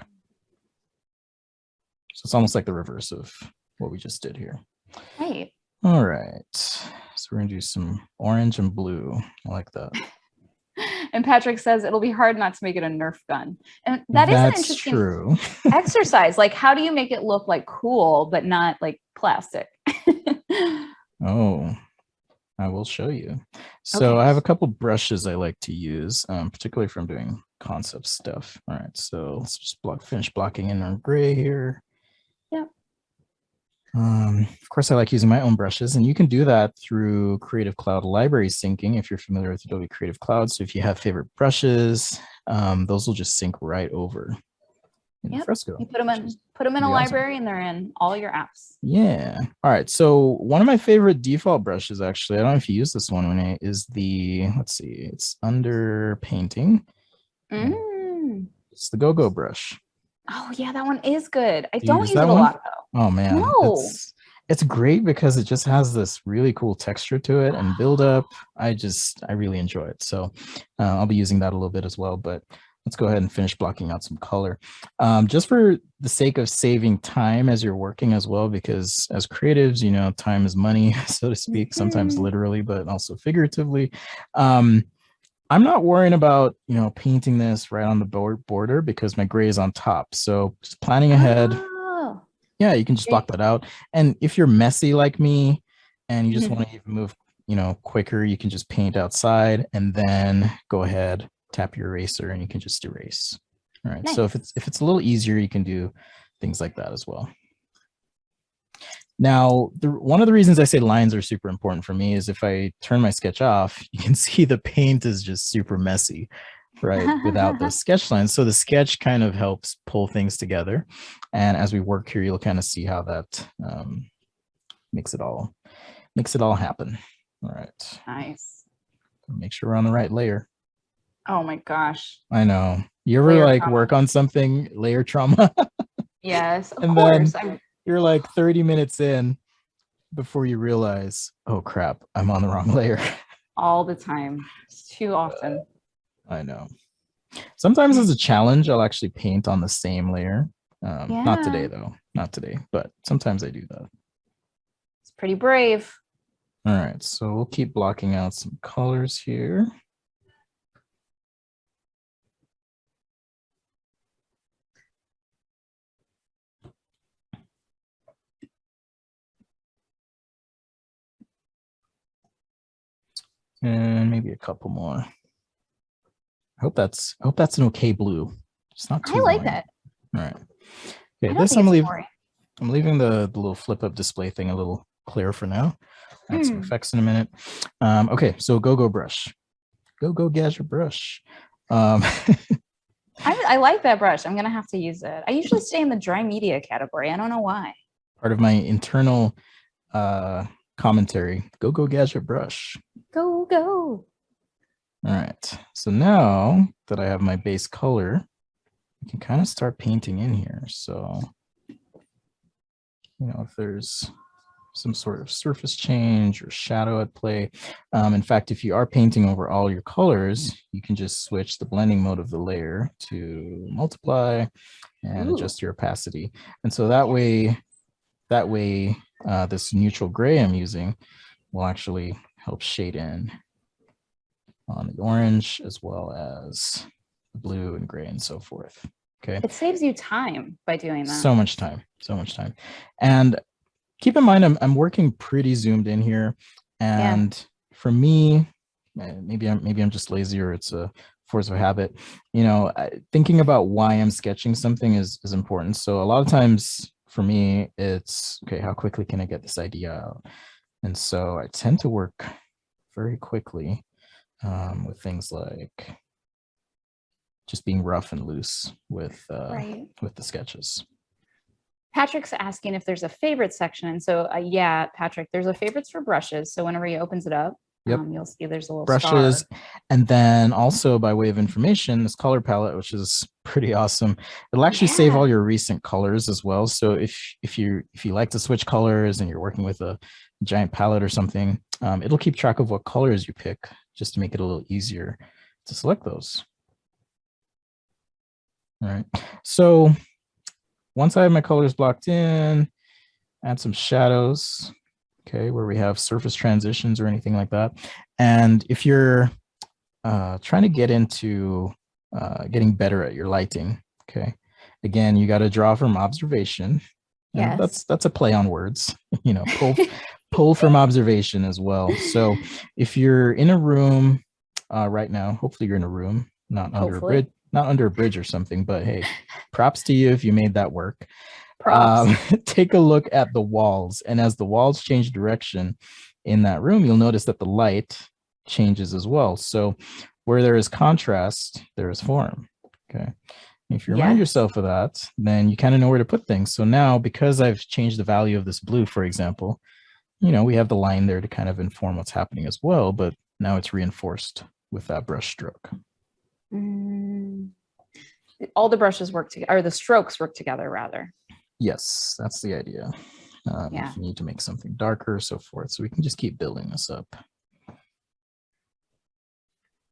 So it's almost like the reverse of what we just did here. Right. All right. So we're gonna do some orange and blue. I like that. And Patrick says it'll be hard not to make it a Nerf gun. And that's an interesting true. exercise. Like, how do you make it look like cool, but not like plastic? Oh, I will show you. So I have a couple brushes I like to use, particularly if I'm doing concept stuff. All right, so let's just finish blocking in on gray here. Yeah. Of course, I like using my own brushes, and you can do that through Creative Cloud library syncing if you're familiar with Adobe Creative Cloud. So if you have favorite brushes, those will just sync right over in Fresco. You put them in a library, and they're in all your apps. Yeah. All right. So one of my favorite default brushes, actually, I don't know if you use this one, Renee, is let's see, it's under painting. It's the Go-Go brush. Oh yeah, that one is good. I don't use it a lot though. Oh man, no. It's great because it just has this really cool texture to it and build up. I really enjoy it. So I'll be using that a little bit as well, but let's go ahead and finish blocking out some color. Just for the sake of saving time as you're working as well, because as creatives, time is money, so to speak, sometimes literally, but also figuratively. I'm not worrying about, painting this right on the border because my gray is on top. So just planning ahead. Yeah, you can just block that out. And if you're messy like me and you just want to even move, quicker, you can just paint outside and then go ahead, tap your eraser, and you can just erase. All right. Nice. So if it's a little easier, you can do things like that as well. Now, one of the reasons I say lines are super important for me is if I turn my sketch off, you can see the paint is just super messy, right? Without those sketch lines. So the sketch kind of helps pull things together. And as we work here, you'll kind of see how that makes it all happen. All right. Nice. Make sure we're on the right layer. Oh my gosh. I know. You ever Layer like trauma. work on something, layer trauma? Yes, of And course. then you're like 30 minutes in before you realize, oh crap, I'm on the wrong layer. All the time. It's too often. I know. Sometimes as a challenge, I'll actually paint on the same layer. Not today though, not today, but sometimes I do that. It's pretty brave. All right, so we'll keep blocking out some colors here. And maybe a couple more. I hope that's an okay blue. It's not too I like boring. that. All right. Okay, this I'm leaving the little flip up display thing a little clear for now. Add some effects in a minute. Okay, so go brush. Go gadget brush. I like that brush. I'm gonna have to use it. I usually stay in the dry media category. I don't know why. Part of my internal commentary. Go gadget brush. Go. All right. So now that I have my base color, I can kind of start painting in here. So, if there's some sort of surface change or shadow at play. In fact, if you are painting over all your colors, you can just switch the blending mode of the layer to multiply and adjust your opacity. And so that way, this neutral gray I'm using will actually help shade in on the orange as well as the blue and gray and so forth. Okay. It saves you time by doing that. So much time. And keep in mind, I'm working pretty zoomed in here. And for me, maybe I'm just lazy or it's a force of habit. Thinking about why I'm sketching something is important. So a lot of times for me, it's okay, how quickly can I get this idea out? And so I tend to work very quickly with things like just being rough and loose with the sketches. Patrick's asking if there's a favorite section. And so, yeah, Patrick, there's a favorites for brushes. So whenever he opens it up, you'll see there's a little brushes star. And then also by way of information, this color palette, which is pretty awesome. It'll actually save all your recent colors as well. So if you like to switch colors and you're working with a giant palette or something, it'll keep track of what colors you pick just to make it a little easier to select those. All right. So once I have my colors blocked in, add some shadows, okay, where we have surface transitions or anything like that. And if you're trying to get into getting better at your lighting, okay, again, you got to draw from observation. Yeah, that's a play on words, pull from observation as well. So if you're in a room right now, hopefully you're in a room, not under a bridge. Not under a bridge or something, but hey, props to you if you made that work. Take a look at the walls. And as the walls change direction in that room, you'll notice that the light changes as well. So where there is contrast, there is form. Okay. If you remind yourself of that, then you kind of know where to put things. So now, because I've changed the value of this blue, for example, we have the line there to kind of inform what's happening as well, but now it's reinforced with that brush stroke. All the brushes work together, or the strokes work together, rather. Yes, that's the idea. If you need to make something darker, so forth. So we can just keep building this up.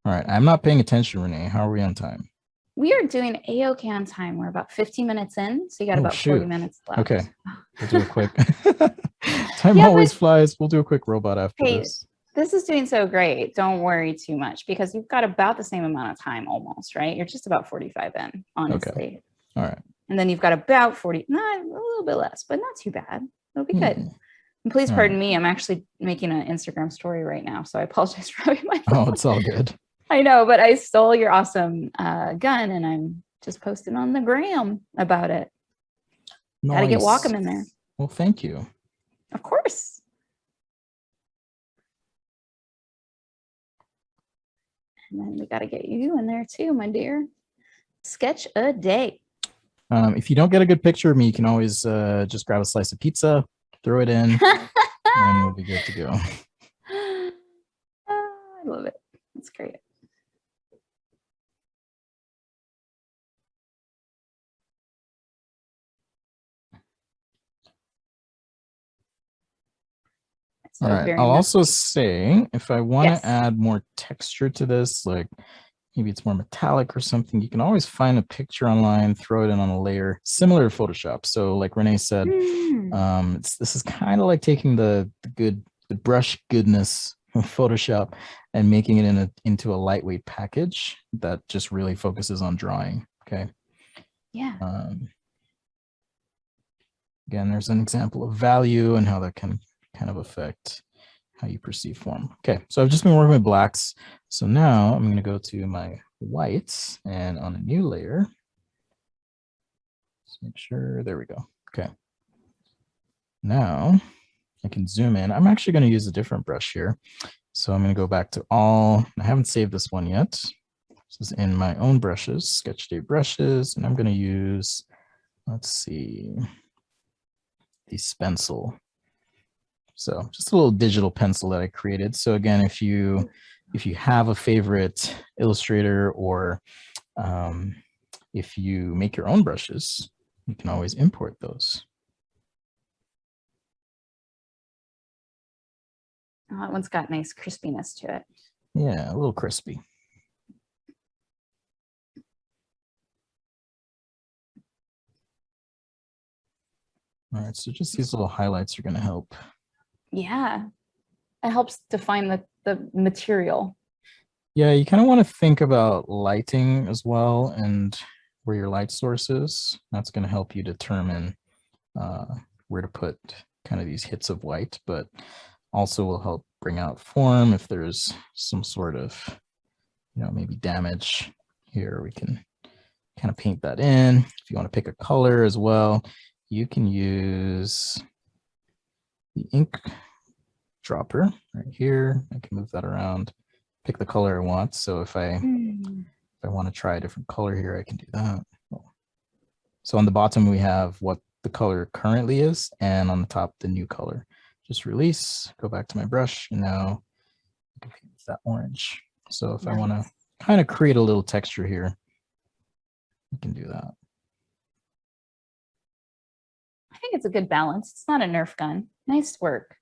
All right, I'm not paying attention, Renee. How are we on time? We are doing A-OK on time. We're about 15 minutes in, so you got about 40 minutes left. Okay, we'll do a quick. Time always flies. We'll do a quick robot after this. This is doing so great. Don't worry too much because you've got about the same amount of time almost, right? You're just about 45 in, honestly. Okay. All right. And then you've got about 40, not a little bit less, but not too bad. It'll be good. And please pardon me. I'm actually making an Instagram story right now, so I apologize for having my phone. Oh, it's all good. I know, but I stole your awesome gun and I'm just posting on the gram about it. Nice. Got to get Wacom in there. Well, thank you. Of course. And then we got to get you in there too, my dear. Sketch a day. If you don't get a good picture of me, you can always just grab a slice of pizza, throw it in, and we'll be good to go. I love it. That's great. All right. I'll also say if I want to add more texture to this, like maybe it's more metallic or something, you can always find a picture online, throw it in on a layer similar to Photoshop. So like Renee said, this is kind of like taking the brush goodness of Photoshop and making it into a lightweight package that just really focuses on drawing. Okay. Yeah. Again, there's an example of value and how that can kind of affect how you perceive form. Okay, so I've just been working with blacks. So now I'm going to go to my whites and on a new layer. Let's make sure, there we go. Okay. Now I can zoom in. I'm actually going to use a different brush here. So I'm going to go back to all, I haven't saved this one yet. This is in my own brushes, Sketch Day brushes, and I'm going to use, let's see, the Spencil. So just a little digital pencil that I created. So again, if you have a favorite Illustrator or if you make your own brushes, you can always import those. Oh, that one's got nice crispiness to it. Yeah, a little crispy. All right, so just these little highlights are going to help. Yeah, it helps define the material. Yeah, you kind of want to think about lighting as well and where your light source is. That's going to help you determine where to put kind of these hits of white, but also will help bring out form if there's some sort of, maybe damage here. We can kind of paint that in. If you want to pick a color as well, you can use the ink dropper right here. I can move that around, pick the color I want. So if I want to try a different color here, I can do that. So on the bottom, we have what the color currently is, and on the top, the new color. Just release, go back to my brush, and now I can paint that orange. So if I want to kind of create a little texture here, we can do that. I think it's a good balance. It's not a Nerf gun. Nice work.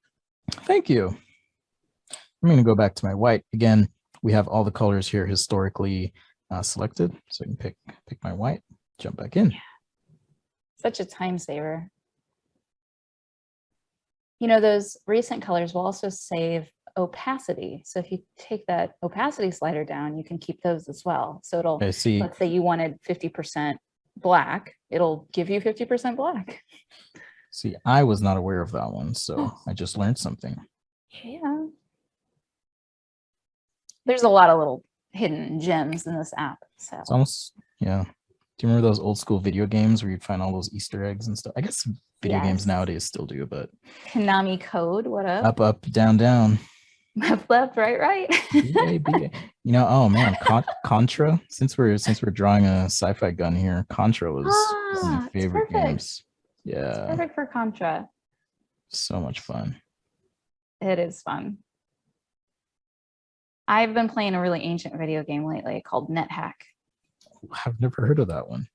Thank you. I'm going to go back to my white. Again, we have all the colors here historically selected. So I can pick my white, jump back in. Yeah. Such a time saver. Those recent colors will also save opacity. So if you take that opacity slider down, you can keep those as well. So it'll, let's say you wanted 50% black, it'll give you 50% black. See, I was not aware of that one, so I just learned something. Yeah. There's a lot of little hidden gems in this app. So it's almost, yeah. Do you remember those old school video games where you'd find all those Easter eggs and stuff? I guess video games nowadays still do, but Konami code, what up? Up, up, down, down. Left, left, right, right. B-A-B-A. Oh man, Contra. Since we're drawing a sci-fi gun here, Contra was one of my favorite games. Yeah. It's perfect for Contra. So much fun. It is fun. I've been playing a really ancient video game lately called NetHack. I've never heard of that one.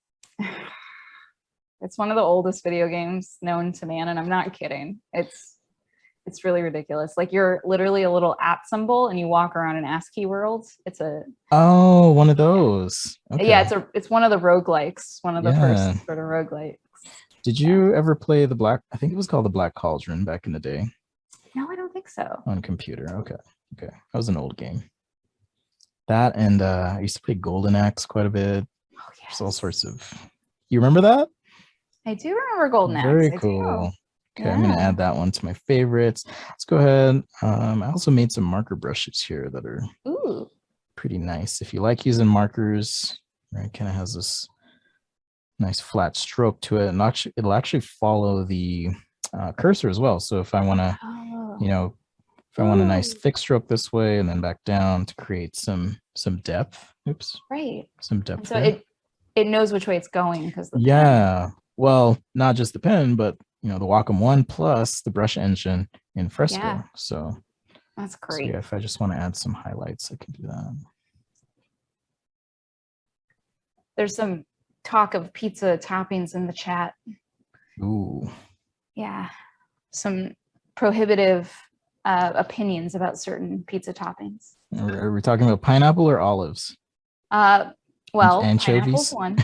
It's one of the oldest video games known to man, and I'm not kidding. It's really ridiculous. Like you're literally a little app symbol and you walk around an ASCII world. It's a one of those. Okay. Yeah, it's one of the roguelikes, one of the first sort of roguelikes. Did you ever play I think it was called the Black Cauldron back in the day? No, I don't think so. On computer. Okay. That was an old game. That and I used to play Golden Axe quite a bit. Oh, yes. There's all sorts of. You remember that? I do remember Golden Axe. Very cool. Okay, I'm going to add that one to my favorites. Let's go ahead. I also made some marker brushes here that are pretty nice. If you like using markers, right, kind of has this nice flat stroke to it, and it'll actually follow the cursor as well. So if I want to, you know, if I want a nice thick stroke this way and then back down to create some depth. Oops. Right. Some depth. And so it knows which way it's going because well, not just the pen, but you know, the Wacom One plus the brush engine in Fresco. Yeah. So that's great. So yeah, if I just want to add some highlights, I can do that. There's some talk of pizza toppings in the chat. Ooh. Yeah. Some prohibitive opinions about certain pizza toppings. Are we talking about pineapple or olives? Well, anchovies? pineapple's one.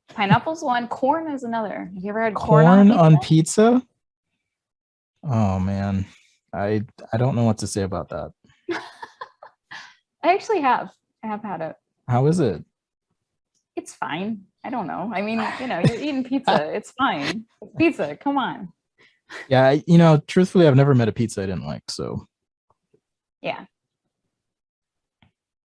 Pineapple's one. Corn is another. Have you ever had corn on pizza? Oh man, I don't know what to say about that. I actually have. I have had it. How is it? It's fine. I don't know. I mean, you know, you're eating pizza. It's fine. It's pizza. Come on. Yeah, you know, truthfully, I've never met a pizza I didn't like. So yeah.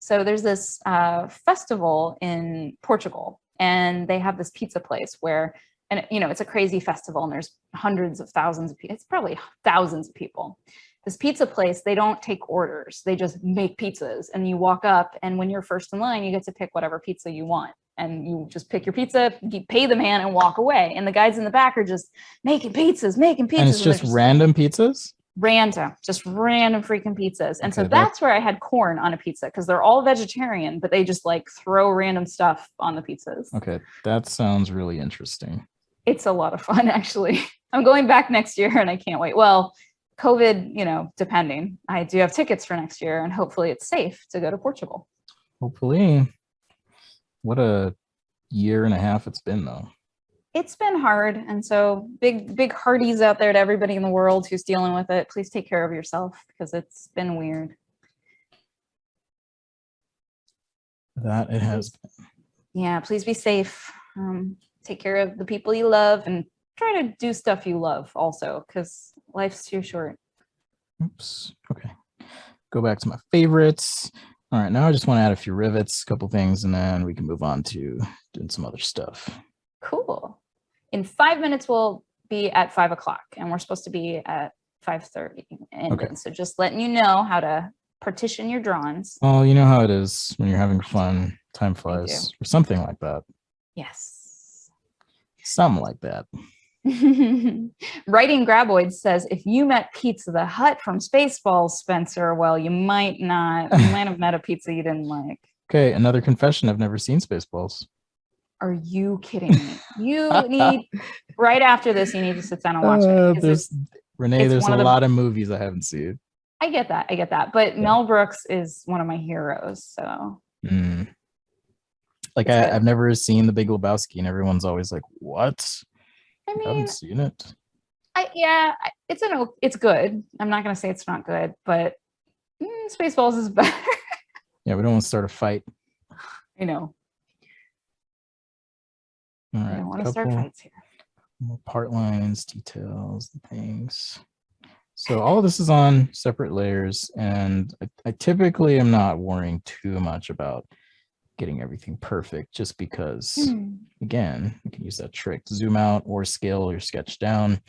So there's this festival in Portugal, and they have this pizza place where, and you know, it's a crazy festival, and there's hundreds of thousands of people. It's probably thousands of people. This pizza place, they don't take orders. They just make pizzas, and you walk up, and when you're first in line, you get to pick whatever pizza you want. And you just pick your pizza, you pay the man, and walk away. And the guys in the back are just making pizzas. And it's just random pizzas? Just random freaking pizzas. And so that's where I had corn on a pizza, because they're all vegetarian, but they just like throw random stuff on the pizzas. Okay, that sounds really interesting. It's a lot of fun, actually. I'm going back next year, and I can't wait. Well, COVID, you know, depending. I do have tickets for next year, and hopefully it's safe to go to Portugal. Hopefully. What a year and a half it's been, though. It's been hard. And so big hearties out there to everybody in the world who's dealing with it. Please take care of yourself, because it's been weird. That it has been. Yeah, please be safe. Take care of the people you love, and try to do stuff you love also, because life's too short. Oops. Okay. Go back to my favorites. All right, now I just want to add a few rivets, a couple things, and then we can move on to doing some other stuff. Cool. In 5 minutes, we'll be at 5 o'clock, and we're supposed to be at 5:30. Okay. So just letting you know how to partition your drawings. Well, you know how it is when you're having fun, time flies, or something like that. Yes. Something like that. Writing Graboid says, if you met Pizza the Hut from Spaceballs, Spencer, well, you might not. You might have met a pizza you didn't like. Okay, another confession. I've never seen Spaceballs. Are you kidding me? You need, right after this, you need to sit down and watch it. Renee, there's a lot of movies I haven't seen. I get that. But yeah. Mel Brooks is one of my heroes, so. Like, I've never seen The Big Lebowski, and everyone's always like, what? I mean, I haven't seen it. It's good. I'm not gonna say it's not good, but Spaceballs is better. Yeah, we don't want to start a fight. I know. All right, I don't want to start fights here. More part lines, details, things. So all of this is on separate layers, and I typically am not worrying too much about getting everything perfect, just because again, you can use that trick, zoom out or scale your sketch down.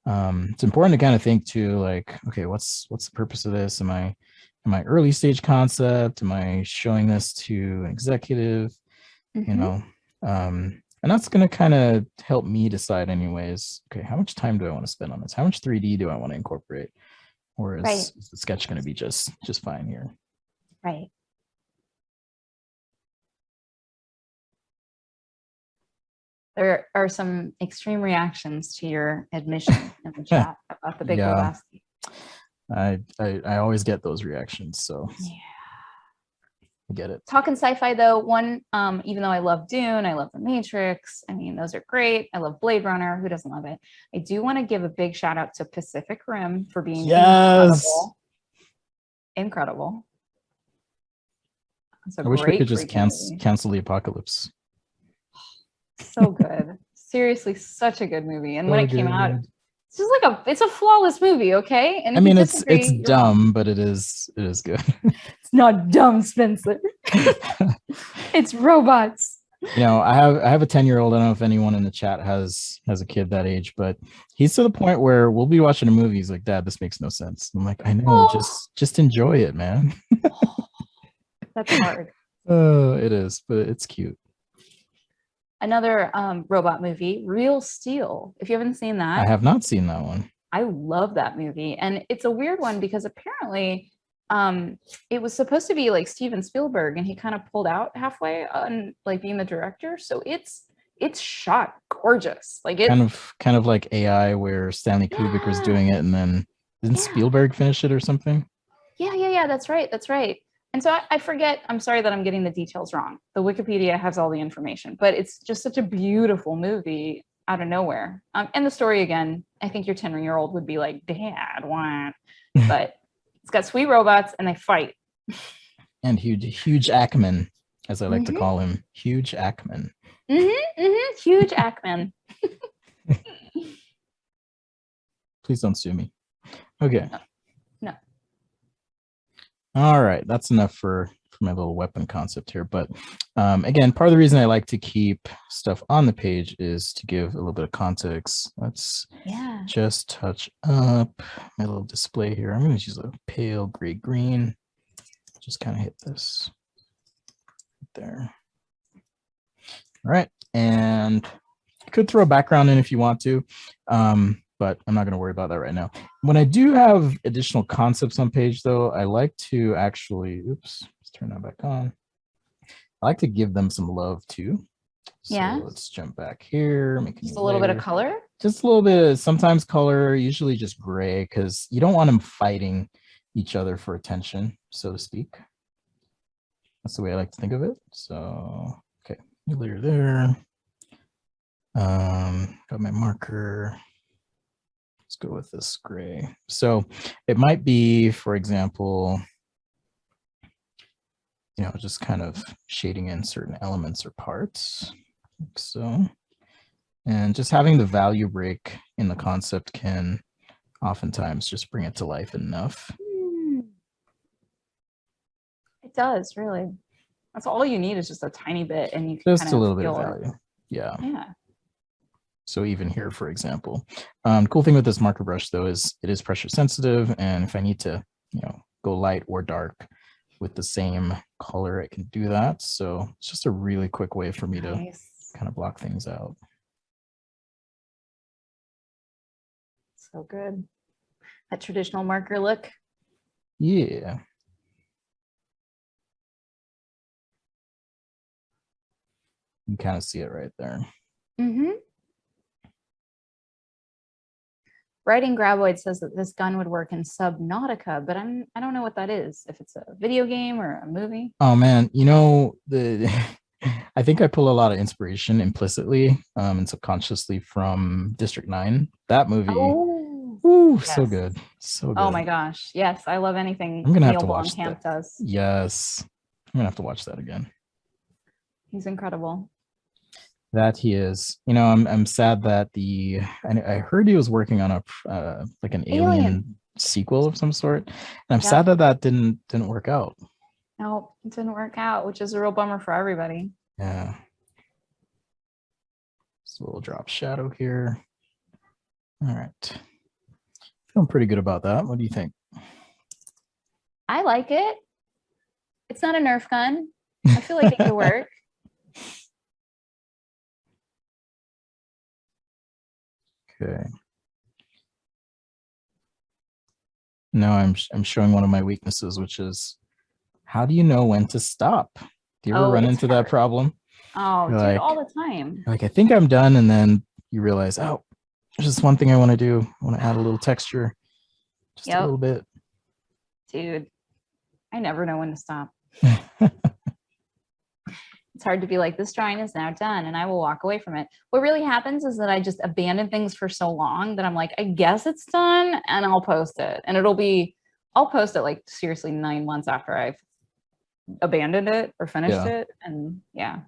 It's important to kind of think too, like, okay, what's the purpose of this? Am I early stage concept? Am I showing this to an executive? You know, and that's going to kind of help me decide anyways, okay, how much time do I want to spend on this? How much 3D do I want to incorporate? Or is the sketch going to be just fine here? Right. There are some extreme reactions to your admission in the chat about the Big Lebowski. I always get those reactions, so yeah, I get it. Talking sci-fi though, even though I love Dune, I love The Matrix. I mean, those are great. I love Blade Runner. Who doesn't love it? I do want to give a big shout out to Pacific Rim for being incredible. I wish we could just cancel the apocalypse. So good. Seriously, such a good movie. And when it came out, it's just like it's a flawless movie, okay? And I mean, it's dumb, but it is good. It's not dumb, Spencer. It's robots. You know, I have a 10-year-old. I don't know if anyone in the chat has a kid that age, but he's to the point where we'll be watching a movie. He's like, Dad, this makes no sense. I'm like, I know, Oh. just enjoy it, man. That's hard. Oh, it is, but it's cute. Another robot movie, Real Steel. If you haven't seen that, I have not seen that one. I love that movie. And it's a weird one because apparently it was supposed to be like Steven Spielberg, and he kind of pulled out halfway on like being the director. So it's shot gorgeous. Like it kind of like AI, where Stanley Kubrick was doing it, and then didn't Spielberg finish it or something? Yeah. That's right. And so I forget, I'm sorry that I'm getting the details wrong. The Wikipedia has all the information, but it's just such a beautiful movie out of nowhere. And the story, again, I think your 10-year-old would be like, Dad, what? But it's got sweet robots and they fight. And huge Ackman, as I like to call him. Huge Ackman. Huge Ackman. Please don't sue me. Okay. No. All right, that's enough for my little weapon concept here. But again, part of the reason I like to keep stuff on the page is to give a little bit of context. Let's just touch up my little display here. I'm going to use a pale gray green. Just kind of hit this there. All right, and you could throw a background in if you want to, but I'm not going to worry about that right now. When I do have additional concepts on page, though, I like to actually, let's turn that back on. I like to give them some love too. So let's jump back here. Make just a little bit of color. Just a little bit. Sometimes color, usually just gray, because you don't want them fighting each other for attention, so to speak. That's the way I like to think of it. So, okay, new layer there. Got my marker. Let's go with this gray. So it might be, for example, you know, just kind of shading in certain elements or parts, like so. And just having the value break in the concept can oftentimes just bring it to life enough. It does, really. That's all you need, is just a tiny bit, and you can just kind a little bit of value. Yeah. So even here, for example, cool thing with this marker brush, though, is it is pressure sensitive, and if I need to, you know, go light or dark with the same color, I can do that. So it's just a really quick way for me to kind of block things out. So good. That traditional marker look. Yeah. You can kind of see it right there. Writing Graboid says that this gun would work in Subnautica, but I don't know what that is. If it's a video game or a movie. Oh man, you know, I think I pull a lot of inspiration implicitly and subconsciously from District 9. That movie. Ooh, so good. So good. Oh my gosh. Yes, I love anything I'm gonna have Neil to watch Blomkamp that. does. Yes. I'm gonna have to watch that again. He's incredible. That he is. You know, I'm sad that I heard he was working on a like an alien sequel of some sort, and I'm sad that didn't work out. No, it didn't work out, which is a real bummer for everybody. Yeah. Just a little drop shadow here. All right. Feeling pretty good about that. What do you think? I like it. It's not a Nerf gun. I feel like it could work. Okay. Now I'm showing one of my weaknesses, which is, how do you know when to stop? Do you ever run into that problem? Oh, dude, like, all the time. Like, I think I'm done, and then you realize, oh, there's just one thing I want to do. I want to add a little texture, just a little bit. Dude, I never know when to stop. It's hard to be like, this drawing is now done, and I will walk away from it. What really happens is that I just abandon things for so long that I'm like, I guess it's done, and I'll post it. And I'll post it like seriously 9 months after I've abandoned it or finished it. And I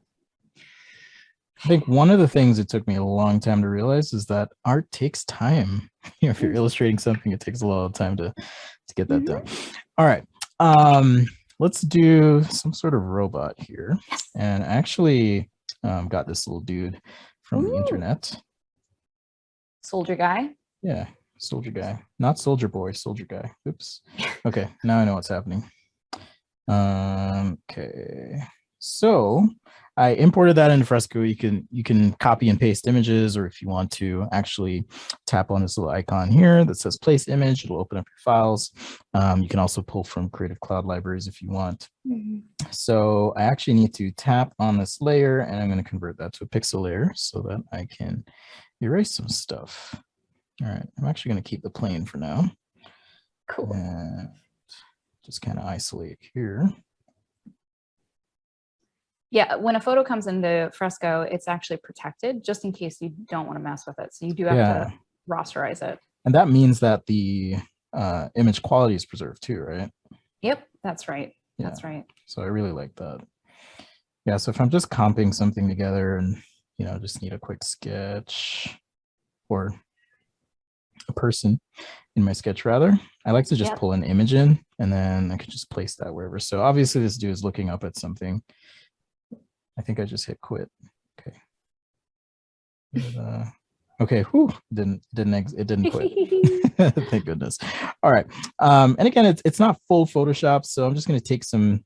think one of the things it took me a long time to realize is that art takes time. You know, if you're illustrating something, it takes a lot of time to get that done. All right. Let's do some sort of robot here. And actually, got this little dude from the internet. Soldier guy. Yeah, soldier guy, not soldier boy, soldier guy. Oops. Okay, now I know what's happening. Okay, so I imported that into Fresco. You can copy and paste images, or if you want to actually tap on this little icon here that says place image, it'll open up your files. You can also pull from Creative Cloud libraries if you want. So I actually need to tap on this layer, and I'm going to convert that to a pixel layer so that I can erase some stuff. All right, I'm actually going to keep the plane for now. Cool. And just kind of isolate here. Yeah, when a photo comes into Fresco, it's actually protected just in case you don't want to mess with it. So you do have to rasterize it. And that means that the image quality is preserved too, right? Yep, that's right. Yeah. That's right. So I really like that. Yeah, so if I'm just comping something together and, you know, just need a quick sketch or a person in my sketch rather, I like to just pull an image in and then I could just place that wherever. So obviously this dude is looking up at something. I think I just hit quit. Okay. But, okay. Whew, it didn't quit. Thank goodness. All right. And again, it's not full Photoshop, so I'm just going to take some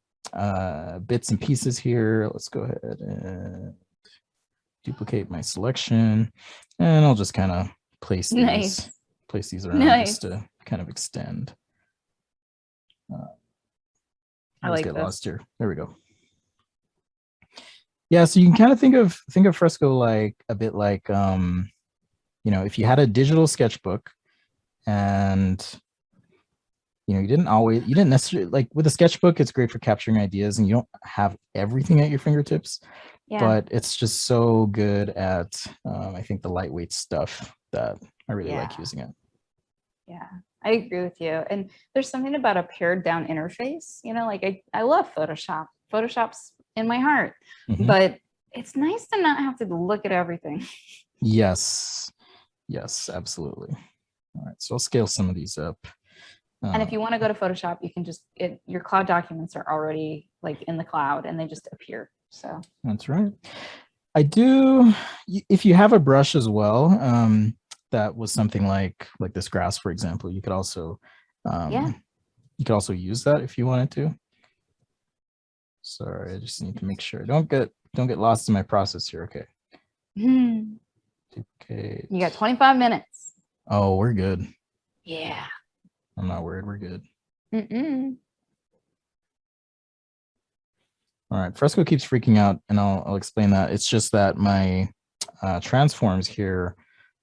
bits and pieces here. Let's go ahead and duplicate my selection, and I'll just kind of place these around just to kind of extend. I like get this. lost here. There we go. Yeah, so you can kind of think of Fresco like a bit like you know, if you had a digital sketchbook and you know, you didn't necessarily like with a sketchbook, it's great for capturing ideas and you don't have everything at your fingertips, but it's just so good at I think the lightweight stuff that I really like using it. Yeah, I agree with you. And there's something about a pared down interface, you know, like I love Photoshop. Photoshop's in my heart, but it's nice to not have to look at everything. Yes, absolutely. All right, so I'll scale some of these up. And if you want to go to Photoshop, you can just your cloud documents are already like in the cloud and they just appear. So that's right. I do, if you have a brush as well, that was something like this grass, for example, you could also use that if you wanted to. Sorry, I just need to make sure. Don't get lost in my process here. Okay. Duplicate. You got 25 minutes. Oh, we're good. Yeah. I'm not worried. We're good. All right. Fresco keeps freaking out, and I'll explain that. It's just that my transforms here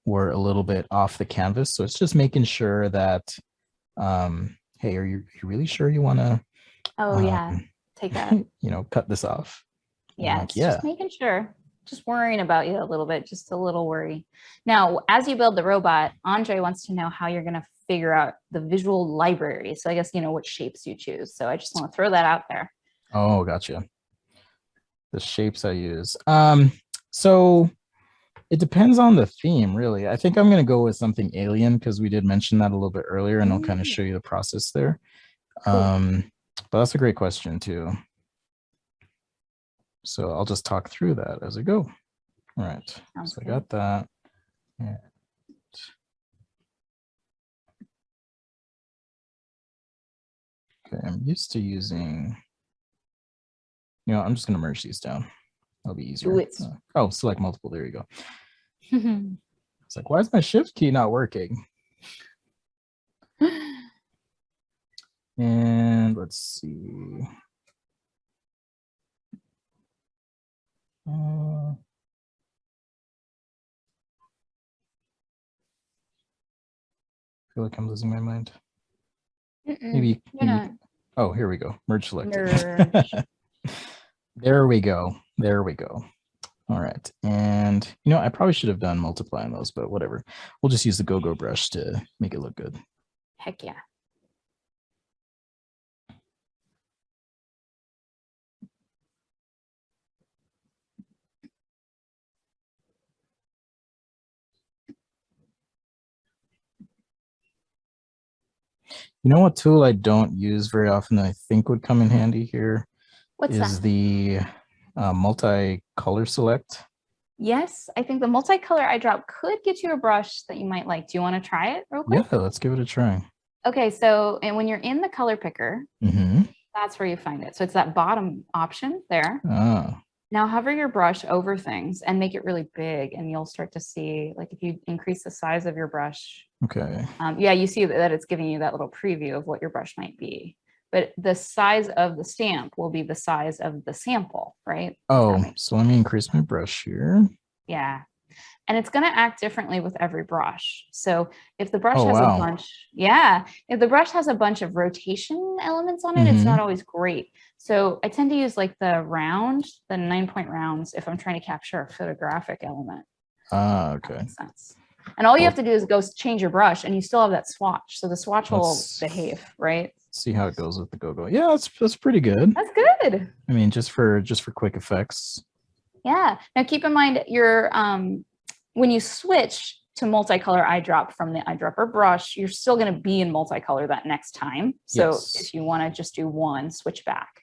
were a little bit off the canvas, so it's just making sure that. Hey, are you really sure you want to? Oh yeah. Take that. You know, cut this off. Yeah, like, just making sure. Just worrying about you a little bit, just a little worry. Now, as you build the robot, Andre wants to know how you're going to figure out the visual library. So I guess, you know, what shapes you choose. So I just want to throw that out there. Oh, gotcha. The shapes I use. So it depends on the theme, really. I think I'm going to go with something alien because we did mention that a little bit earlier, and I'll kind of show you the process there. Cool. But that's a great question too. So I'll just talk through that as I go. All right. So I got that. And okay, I'm used to using, you know, I'm just going to merge these down. That'll be easier. Oh, select multiple. There you go. It's like, why is my shift key not working? And let's see. I feel like I'm losing my mind. Maybe. Oh, here we go. Merge selected. There we go. There we go. All right. And, you know, I probably should have done multiply on those, but whatever. We'll just use the go-go brush to make it look good. Heck yeah. You know what tool I don't use very often that I think would come in handy here? What's is that? The multi-color select? Yes, I think the multicolor eyedrop could get you a brush that you might like. Do you want to try it real quick? Yeah, let's give it a try. Okay, so and when you're in the color picker, that's where you find it. So it's that bottom option there. Ah. Now hover your brush over things and make it really big, and you'll start to see, like if you increase the size of your brush. Okay. Yeah, you see that it's giving you that little preview of what your brush might be. But the size of the stamp will be the size of the sample, right? Oh, so let me increase my brush here. Yeah. And it's going to act differently with every brush. So if the brush has a bunch, if the brush has a bunch of rotation elements on it, it's not always great. So I tend to use like the 9-point rounds if I'm trying to capture a photographic element. Okay. That makes sense. And all you have to do is go change your brush and you still have that swatch. So the swatch will behave, right? See how it goes with the go-go. Yeah, that's pretty good. That's good. I mean, just for quick effects. Yeah. Now keep in mind your when you switch to multicolor eyedrop from the eyedropper brush, you're still going to be in multicolor that next time. So if you want to just do one, switch back.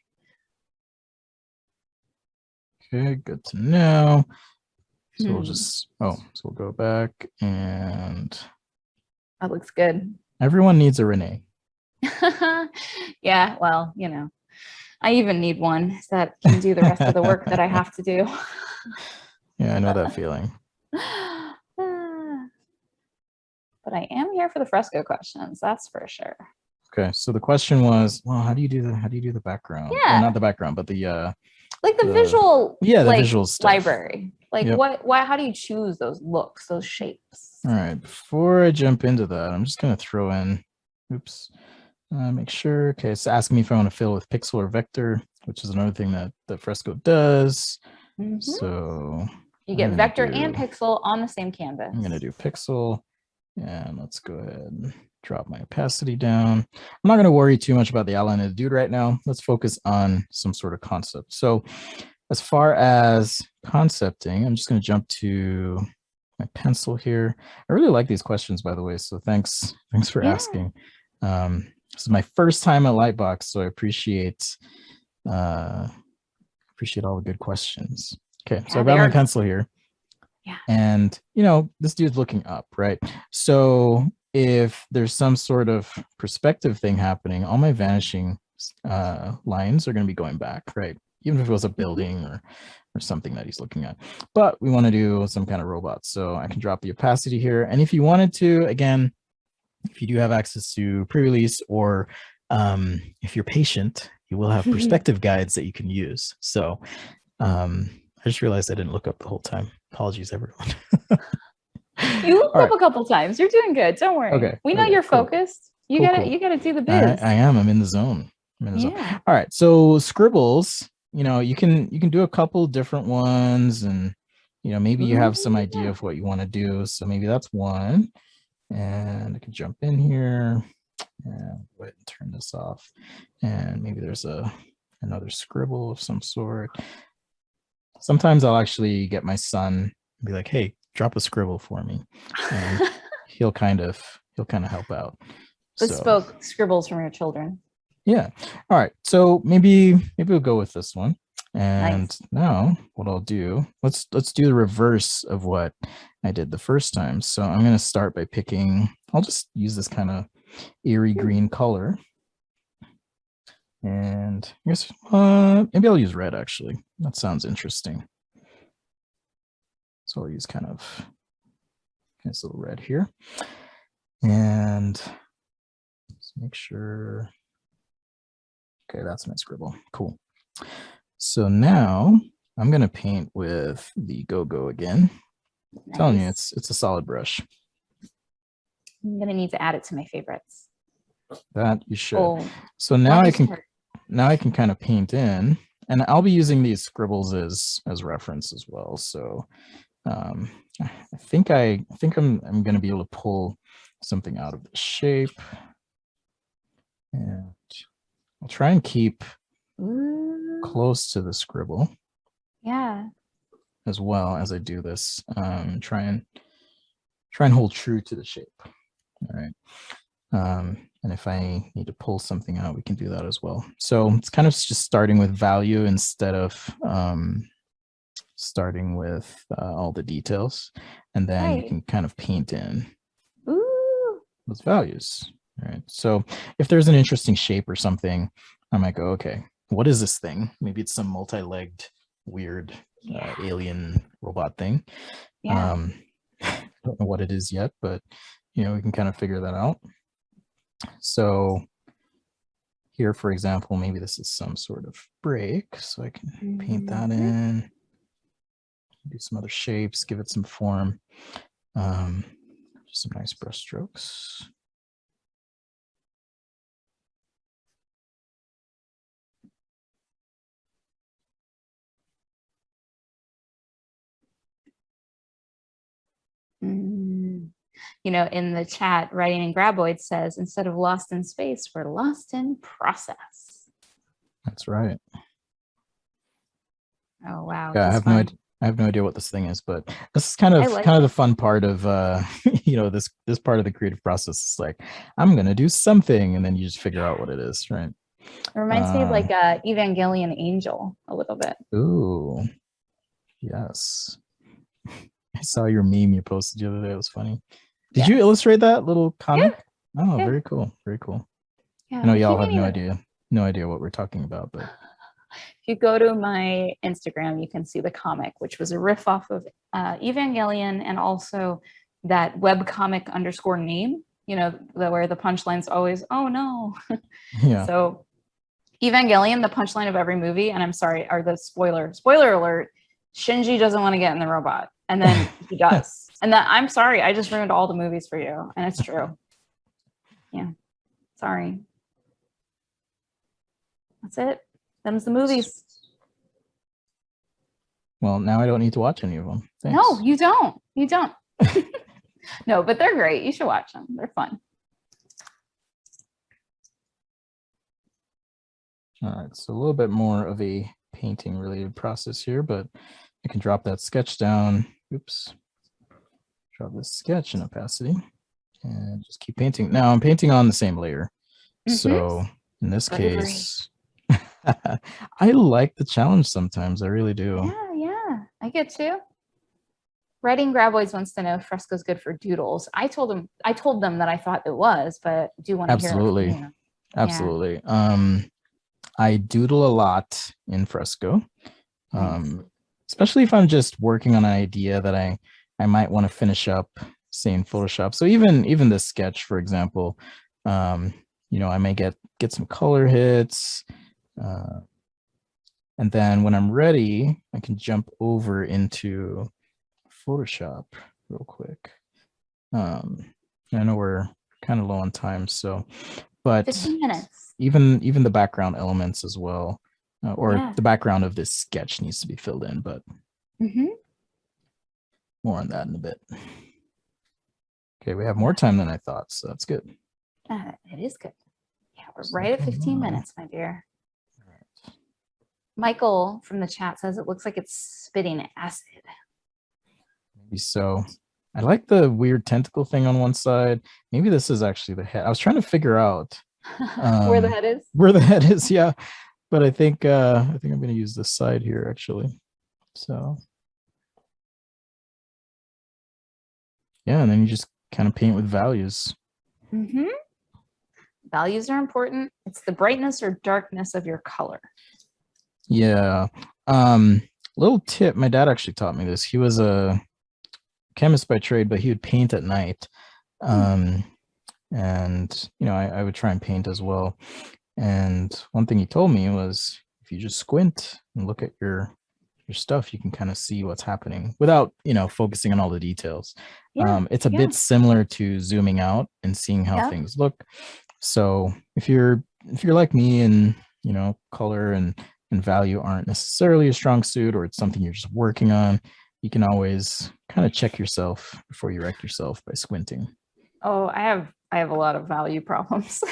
Okay, good to know. So we'll just, so we'll go back and. That looks good. Everyone needs a Renee. Yeah, well, you know, I even need one that can do the rest of the work that I have to do. Yeah, I know that feeling. But I am here for the fresco questions, that's for sure. Okay, so the question was, well, how do you do the background? Yeah, well, not the background, but the like the visual, the visual stuff. Library. Like how do you choose those looks, those shapes? All right, before I jump into that, I'm just gonna throw in, make sure. Okay, it's asking me if I want to fill with pixel or vector, which is another thing that Fresco does. So you get vector and pixel on the same canvas. I'm gonna do pixel, and let's go ahead and drop my opacity down. I'm not gonna worry too much about the outline of the dude right now. Let's focus on some sort of concept. So as far as concepting, I'm just gonna jump to my pencil here. I really like these questions, by the way, so thanks for asking. This is my first time at Lightbox, so I appreciate all the good questions. Okay, so I got my pencil here. Yeah. And you know, this dude's looking up, right? So if there's some sort of perspective thing happening, all my vanishing lines are going to be going back, right? Even if it was a building or something that he's looking at. But we want to do some kind of robot, so I can drop the opacity here. And if you wanted to, again, if you do have access to pre-release, or if you're patient, you will have perspective guides that you can use. So I just realized I didn't look up the whole time. Apologies, everyone. You looked up a couple times. You're doing good. Don't worry. Okay. We know you're focused. You gotta do the biz. I am. I'm in the zone. Zone. All right. So scribbles, you know, you can do a couple different ones, and you know, maybe you have some idea of what you want to do. So maybe that's one. And I can jump in here and go ahead and turn this off. And maybe there's another scribble of some sort. Sometimes I'll actually get my son and be like, hey, drop a scribble for me. And he'll kind of help out. Bespoke scribbles from your children. Yeah. All right. So maybe we'll go with this one. And now what I'll do, let's do the reverse of what I did the first time. So I'm going to start by picking, I'll just use this kind of eerie green color. And I guess maybe I'll use red, actually. That sounds interesting. So I'll use kind of this little red here. And let's make sure. Okay, that's my scribble. Cool. So now I'm going to paint with the Go-Go again. I'm telling you, it's a solid brush. I'm going to need to add it to my favorites. That you should. So now I can kind of paint in, and I'll be using these scribbles as reference as well. So I think I'm going to be able to pull something out of the shape, and I'll try and keep close to the scribble. Yeah. As well as I do this, try and hold true to the shape. All right. And if I need to pull something out, we can do that as well. So it's kind of just starting with value instead of starting with all the details. And then you can kind of paint in those values. All right. So if there's an interesting shape or something, I might go, okay, what is this thing? Maybe it's some multi-legged, weird alien robot thing. I don't know what it is yet, but we can kind of figure that out. So here, for example, maybe this is some sort of break, so I can paint that in, do some other shapes, give it some form. Just some nice brush strokes. In the chat, Writing in Graboid says, instead of lost in space, we're lost in process. That's right. Oh, wow. Yeah, I have no idea what this thing is, but this is kind of the fun part of this part of the creative process. It's like, I'm gonna do something, and then you just figure out what it is, right? It reminds me of like Evangelion Angel a little bit. Ooh, yes. I saw your meme you posted the other day. It was funny. Did you illustrate that little comic? Yeah. Oh, very cool. Very cool. Yeah, I know y'all have no idea what we're talking about, but if you go to my Instagram, you can see the comic, which was a riff off of Evangelion, and also that webcomic _ name, where the punchline's always, oh no. Yeah. So Evangelion, the punchline of every movie, and I'm sorry, or the spoiler alert, Shinji doesn't want to get in the robot. And then he does. And that, I'm sorry, I just ruined all the movies for you. And it's true. Yeah. Sorry. That's it. Them's the movies. Well, now I don't need to watch any of them. Thanks. No, you don't. You don't. No, but they're great. You should watch them. They're fun. All right. So a little bit more of a painting related process here, but I can drop that sketch down. Oops. Drop this sketch in opacity and just keep painting. Now I'm painting on the same layer. So in this case, I like the challenge sometimes. I really do. Yeah, I get you. Writing Graboids wants to know if Fresco's good for doodles. I told them that I thought it was, but do you want to hear it from you? Absolutely. I doodle a lot in Fresco. Especially if I'm just working on an idea that I might want to finish up, say in Photoshop. So even this sketch, for example, I may get some color hits, and then when I'm ready, I can jump over into Photoshop real quick. I know we're kind of low on time, but 15 minutes. Even the background elements as well. The background of this sketch needs to be filled in, but more on that in a bit. Okay, we have more time than I thought, so that's good. It is good. Yeah, we're right at 15 minutes, my dear. All right. Michael from the chat says it looks like it's spitting acid. Maybe so. I like the weird tentacle thing on one side. Maybe this is actually the head. I was trying to figure out where the head is. Where the head is, yeah. But I think I'm going to use this side here, actually. So, yeah, and then you just kind of paint with values. Values are important. It's the brightness or darkness of your color. Yeah. Little tip, my dad actually taught me this. He was a chemist by trade, but he would paint at night. And, I would try and paint as well. And one thing he told me was, if you just squint and look at your stuff, you can kind of see what's happening without, focusing on all the details. It's a bit similar to zooming out and seeing how things look. So if you're like me and, color and value aren't necessarily a strong suit, or it's something you're just working on, you can always kind of check yourself before you wreck yourself by squinting. Oh, I have a lot of value problems.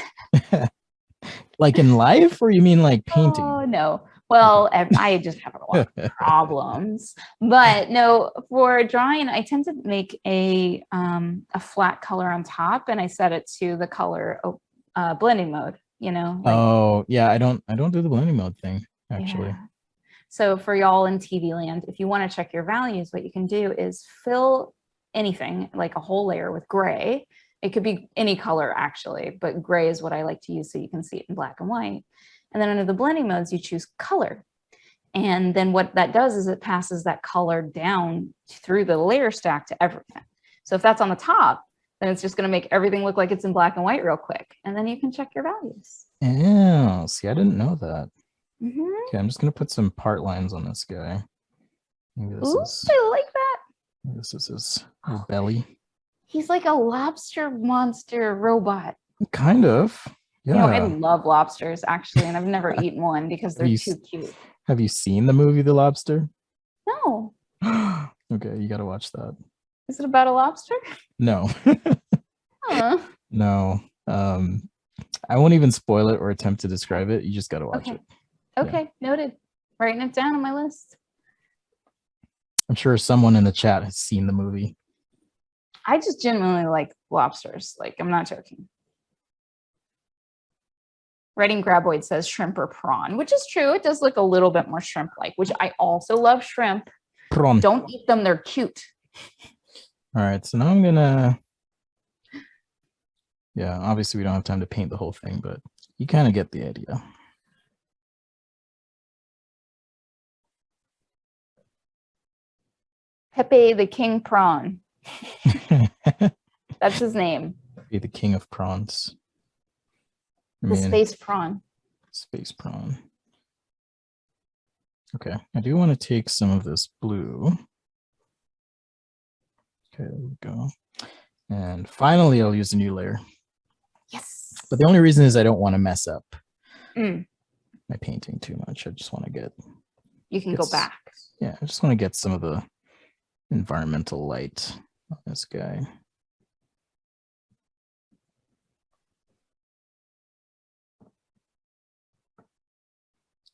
Like in life, or you mean like painting? Oh, no. Well, I just have a lot of problems. But no, for drawing, I tend to make a flat color on top, and I set it to the color blending mode, you know? Like, Oh, yeah, I don't do the blending mode thing, actually. yeah. So for y'all in TV land, if you want to check your values, what you can do is fill anything, like a whole layer, with gray. It could be any color actually, but gray is what I like to use so you can see it in black and white. And then under the blending modes, you choose color. And then what that does is it passes that color down through the layer stack to everything. So if that's on the top, then it's just going to make everything look like it's in black and white real quick. And then you can check your values. Yeah, see, I didn't know that. Mm-hmm. Okay, I'm just gonna put some part lines on this guy. Maybe this Ooh, is I like that. this is his little belly. He's like a lobster monster robot. Kind of. Yeah. You know, I love lobsters actually, and I've never eaten one because they're too cute. Have you seen the movie The Lobster? No. Okay, you gotta watch that. Is it about a lobster? No. Huh. No. I won't even spoil it or attempt to describe it. You just gotta watch it. Okay, noted. Writing it down on my list. I'm sure someone in the chat has seen the movie. I just genuinely like lobsters. Like, I'm not joking. Writing Graboid says shrimp or prawn, which is true. It does look a little bit more shrimp-like, which I also love shrimp. Prawn. Don't eat them. They're cute. All right, so now I'm gonna... Yeah, obviously we don't have time to paint the whole thing, but you kind of get the idea. Pepe the King Prawn. That's his name. Be the king of prawns. The space prawn. Space prawn. Okay, I do want to take some of this blue. Okay, there we go. And finally, I'll use a new layer. Yes. But the only reason is I don't want to mess up my painting too much. I just want to get... You can go back. Yeah, I just want to get some of the environmental light on this guy.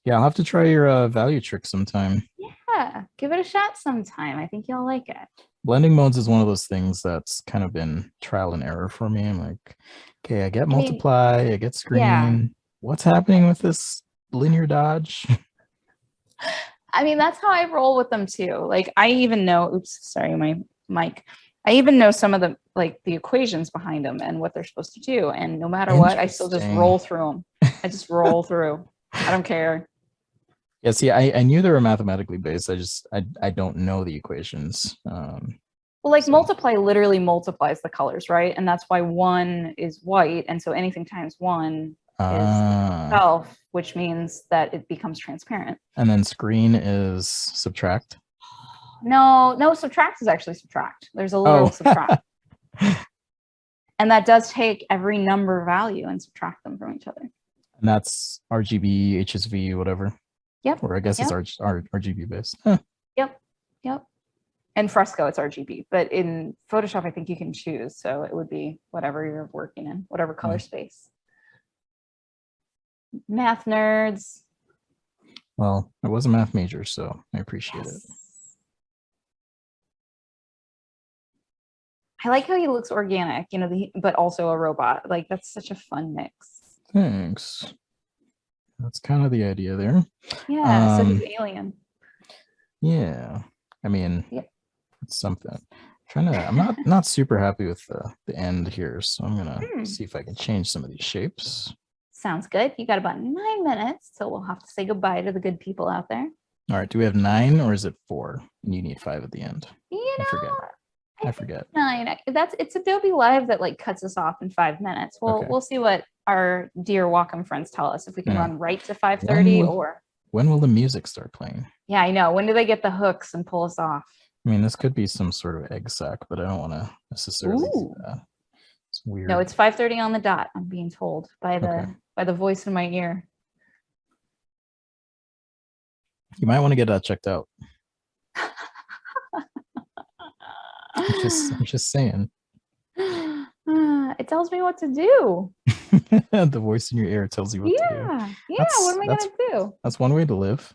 Yeah, I'll have to try your value trick sometime. Yeah, give it a shot sometime. I think you'll like it. Blending modes is one of those things that's kind of been trial and error for me. I'm like, okay, I get multiply, I get screen. Yeah. What's happening with this linear dodge? I mean, that's how I roll with them too. Like, I even know, oops, sorry, my mic. I even know some of the, like, the equations behind them and what they're supposed to do. And no matter what, I still just roll through them. I just roll through. I don't care. Yeah, see, I knew they were mathematically based. I don't know the equations. Well, like multiply literally multiplies the colors, right? And that's why 1 is white. And so anything times 1 is itself, which means that it becomes transparent. And then screen is subtract. No, subtract is actually subtract. There's a literal subtract. And that does take every number value and subtract them from each other. And that's RGB, HSV, whatever. Yep. Or I guess it's RGB based. Huh. Yep. In Fresco, it's RGB, but in Photoshop, I think you can choose. So it would be whatever you're working in, whatever color space. Math nerds. Well, I was a math major, so I appreciate it. I like how he looks organic, you know, but also a robot. Like, that's such a fun mix. Thanks. That's kind of the idea there. Yeah, so he's alien. Yeah, I mean, it's something. I'm not super happy with the end here, so I'm gonna see if I can change some of these shapes. Sounds good. You got about 9 minutes, so we'll have to say goodbye to the good people out there. All right, do we have 9 or is it 4? And you need 5 at the end. You know, I forget. 9. It's Adobe Live that like cuts us off in 5 minutes. We'll see what our dear Wacom friends tell us, if we can run right to 5:30 or when will the music start playing? Yeah, I know. When do they get the hooks and pull us off? I mean, this could be some sort of egg sack, but I don't want to necessarily do that. It's weird. No, it's 5:30 on the dot. I'm being told by the voice in my ear. You might want to get that checked out. I'm just saying. It tells me what to do. The voice in your ear tells you what to do. Yeah. What am I gonna do? That's one way to live.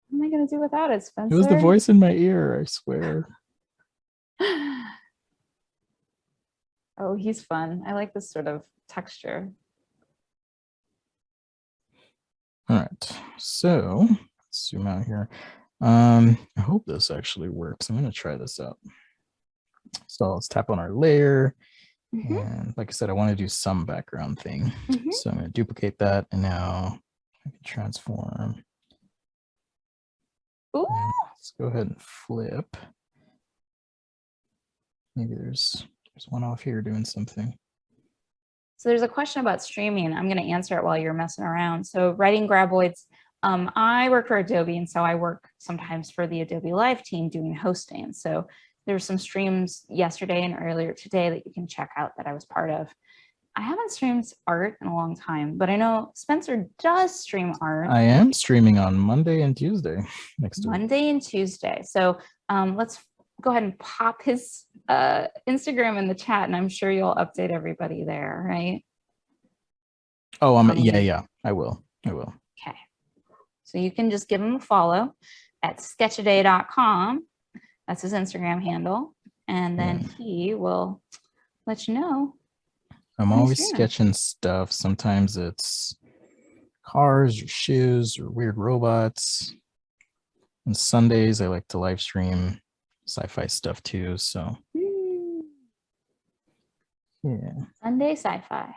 What am I gonna do without it, Spencer? It was the voice in my ear, I swear. Oh, he's fun. I like this sort of texture. All right, so let's zoom out here. I hope this actually works. I'm going to try this out. So let's tap on our layer. And like I said, I want to do some background thing. So I'm going to duplicate that. And now I can transform. Let's go ahead and flip. Maybe there's one off here doing something. So there's a question about streaming. I'm going to answer it while you're messing around. So writing graboids, I work for Adobe, and so I work sometimes for the Adobe Live team doing hosting. So there's some streams yesterday and earlier today that you can check out that I was part of. I haven't streamed art in a long time, but I know Spencer does stream art. I am streaming on Monday and Tuesday next week. Monday and Tuesday. So let's go ahead and pop his Instagram in the chat, and I'm sure you'll update everybody there, right? Oh, yeah, I will. Okay. So you can just give him a follow at sketchaday.com. That's his Instagram handle. And then he will let you know. I'm always sketching stuff. Sometimes it's cars or shoes or weird robots. On Sundays, I like to live stream sci-fi stuff too. So yeah. Sunday sci-fi.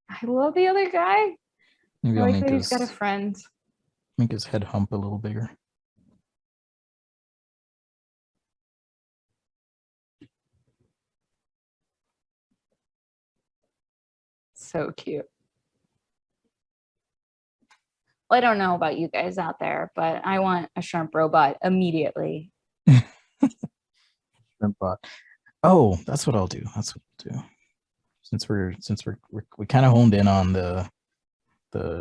I love the other guy. Maybe I I'll like make that he's got a friend. Make his head hump a little bigger. So cute. Well, I don't know about you guys out there, but I want a shrimp robot immediately. Shrimp bot. Oh, that's what I'll do. That's what I'll do. Since we kind of honed in on the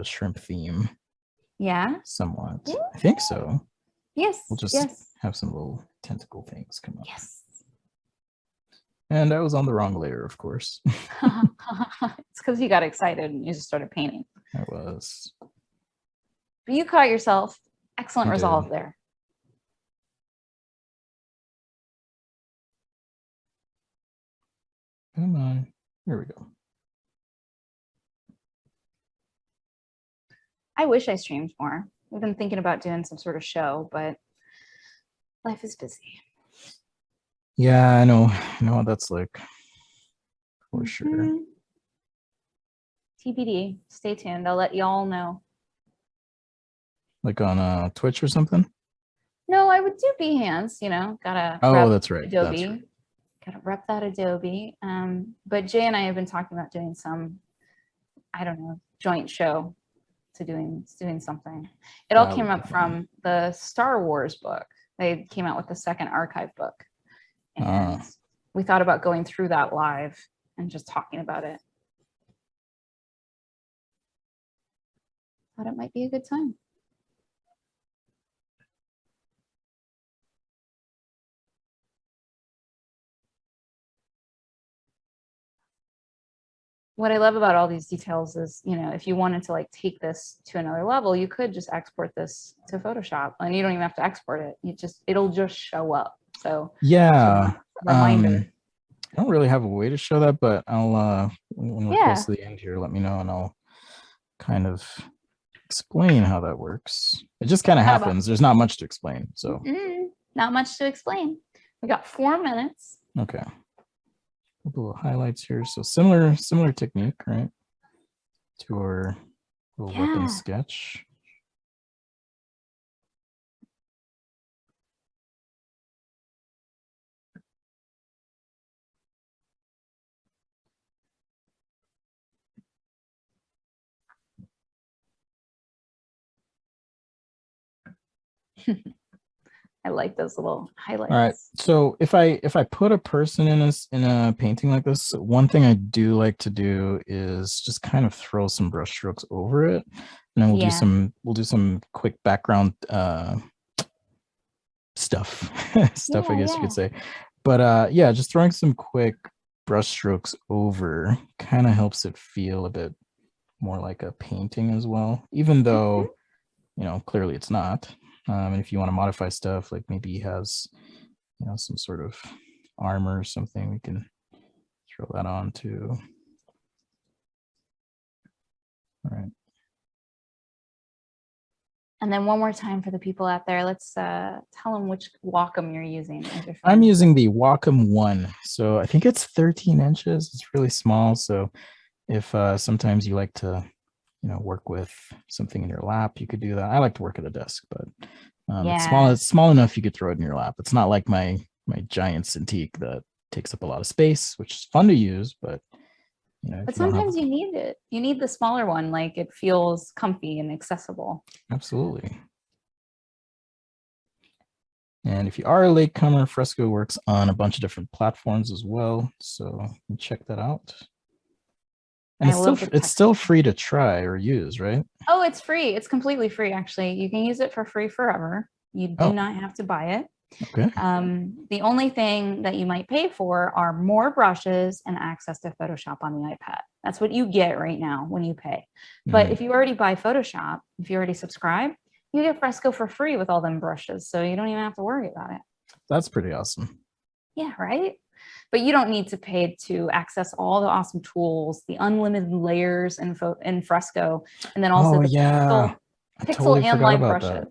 shrimp theme. Yeah. Somewhat. Yeah. I think so. Yes. We'll just have some little tentacle things come up. Yes. And I was on the wrong layer, of course. It's because you got excited and you just started painting. I was. But you caught yourself. Excellent resolve there. Come on. Here we go. I wish I streamed more. We've been thinking about doing some sort of show, but life is busy. Yeah, I know what that's like. For sure. TBD. Stay tuned. I'll let y'all know. Like on Twitch or something? No, I would do Behance, you know, gotta rep that's right. Adobe. That's right. Gotta rep that Adobe. But Jay and I have been talking about doing some, I don't know, joint show to doing something. It all came up from the Star Wars book. They came out with the second archive book. And we thought about going through that live and just talking about it. Thought it might be a good time. What I love about all these details is, you know, if you wanted to like take this to another level, you could just export this to Photoshop and you don't even have to export it. It'll just show up. So yeah, reminder. I don't really have a way to show that, but I'll when we're close to the end here, let me know and I'll kind of explain how that works. It just kind of happens. There's not much to explain. So not much to explain. We got 4 minutes. Okay. A couple of highlights here. So similar technique, right? To our little weapon sketch. I like those little highlights. All right. So if I put a person in a painting like this, one thing I do like to do is just kind of throw some brush strokes over it, and then we'll do some quick background stuff I guess you could say. But yeah, just throwing some quick brush strokes over kind of helps it feel a bit more like a painting as well, even though you know clearly it's not. And if you want to modify stuff, like maybe he has, you know, some sort of armor or something, we can throw that on too. All right. And then one more time for the people out there, let's tell them which Wacom you're using. I'm using the Wacom 1. So I think it's 13 inches. It's really small. So if sometimes you like to, you know, work with something in your lap, you could do that. I like to work at a desk, but it's small enough you could throw it in your lap. It's not like my giant Cintiq that takes up a lot of space, which is fun to use, but you know, but sometimes you need it. You need the smaller one, like it feels comfy and accessible. Absolutely. And if you are a latecomer, Fresco works on a bunch of different platforms as well, so check that out. And it's still free to try or use, right? Oh, it's free. It's completely free, actually. You can use it for free forever. You do not have to buy it. Okay. The only thing that you might pay for are more brushes and access to Photoshop on the iPad. That's what you get right now when you pay. But if you already buy Photoshop, if you already subscribe, you get Fresco for free with all them brushes. So you don't even have to worry about it. That's pretty awesome. Yeah, right? But you don't need to pay to access all the awesome tools, the unlimited layers in Fresco, and then also pixel and light brushes.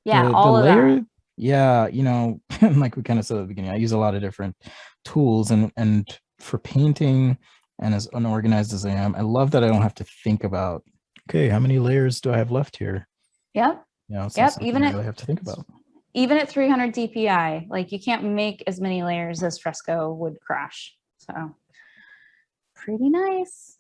Yeah, all of that. Yeah, you know, like we kind of said at the beginning, I use a lot of different tools, and for painting, and as unorganized as I am, I love that I don't have to think about, okay, how many layers do I have left here? Yep. You know, so even I really have to think about. Even at 300 DPI, like you can't make as many layers as Fresco would crash. So pretty nice.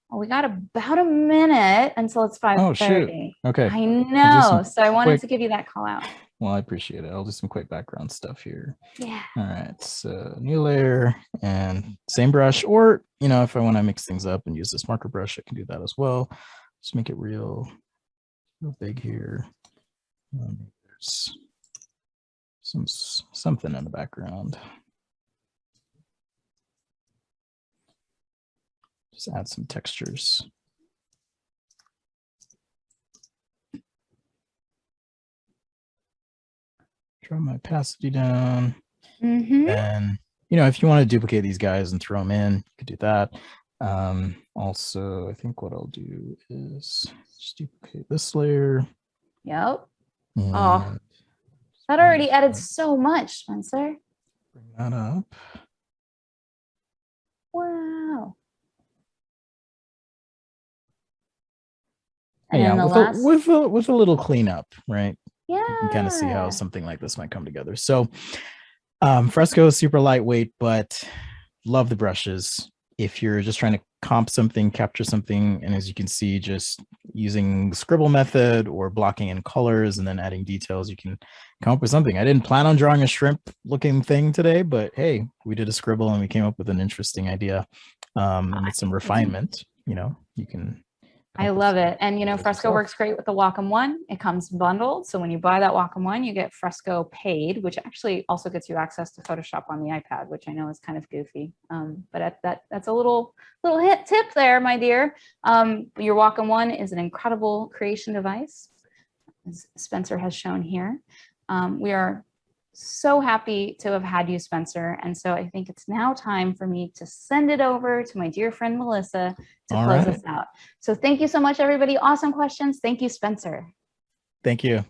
Well, we got about a minute until it's 5:30. Oh, shoot. Okay. I know. So I wanted to give you that call out. Well, I appreciate it. I'll do some quick background stuff here. Yeah. All right. So new layer and same brush, or, you know, if I want to mix things up and use this marker brush, I can do that as well. Just make it real big here. There's something in the background. Just add some textures. Draw my opacity down. And, you know, if you want to duplicate these guys and throw them in, you could do that. Also, I think what I'll do is just duplicate this layer. Yep. Oh, that already added so much, Spencer. Bring that up. Wow. And yeah, with a little cleanup, right? Yeah. You can kind of see how something like this might come together. So Fresco is super lightweight, but love the brushes. If you're just trying to comp something, capture something, and as you can see, just using the scribble method or blocking in colors and then adding details, you can come up with something. I didn't plan on drawing a shrimp looking thing today, but hey, we did a scribble and we came up with an interesting idea. And with some refinement, you know, you can. I love it. And, you know, Fresco works great with the Wacom 1. It comes bundled. So when you buy that Wacom 1, you get Fresco paid, which actually also gets you access to Photoshop on the iPad, which I know is kind of goofy. But that's a little hint tip there, my dear. Your Wacom 1 is an incredible creation device, as Spencer has shown here. We are so happy to have had you, Spencer. And so I think it's now time for me to send it over to my dear friend, Melissa, to close us out. So thank you so much, everybody. Awesome questions. Thank you, Spencer. Thank you.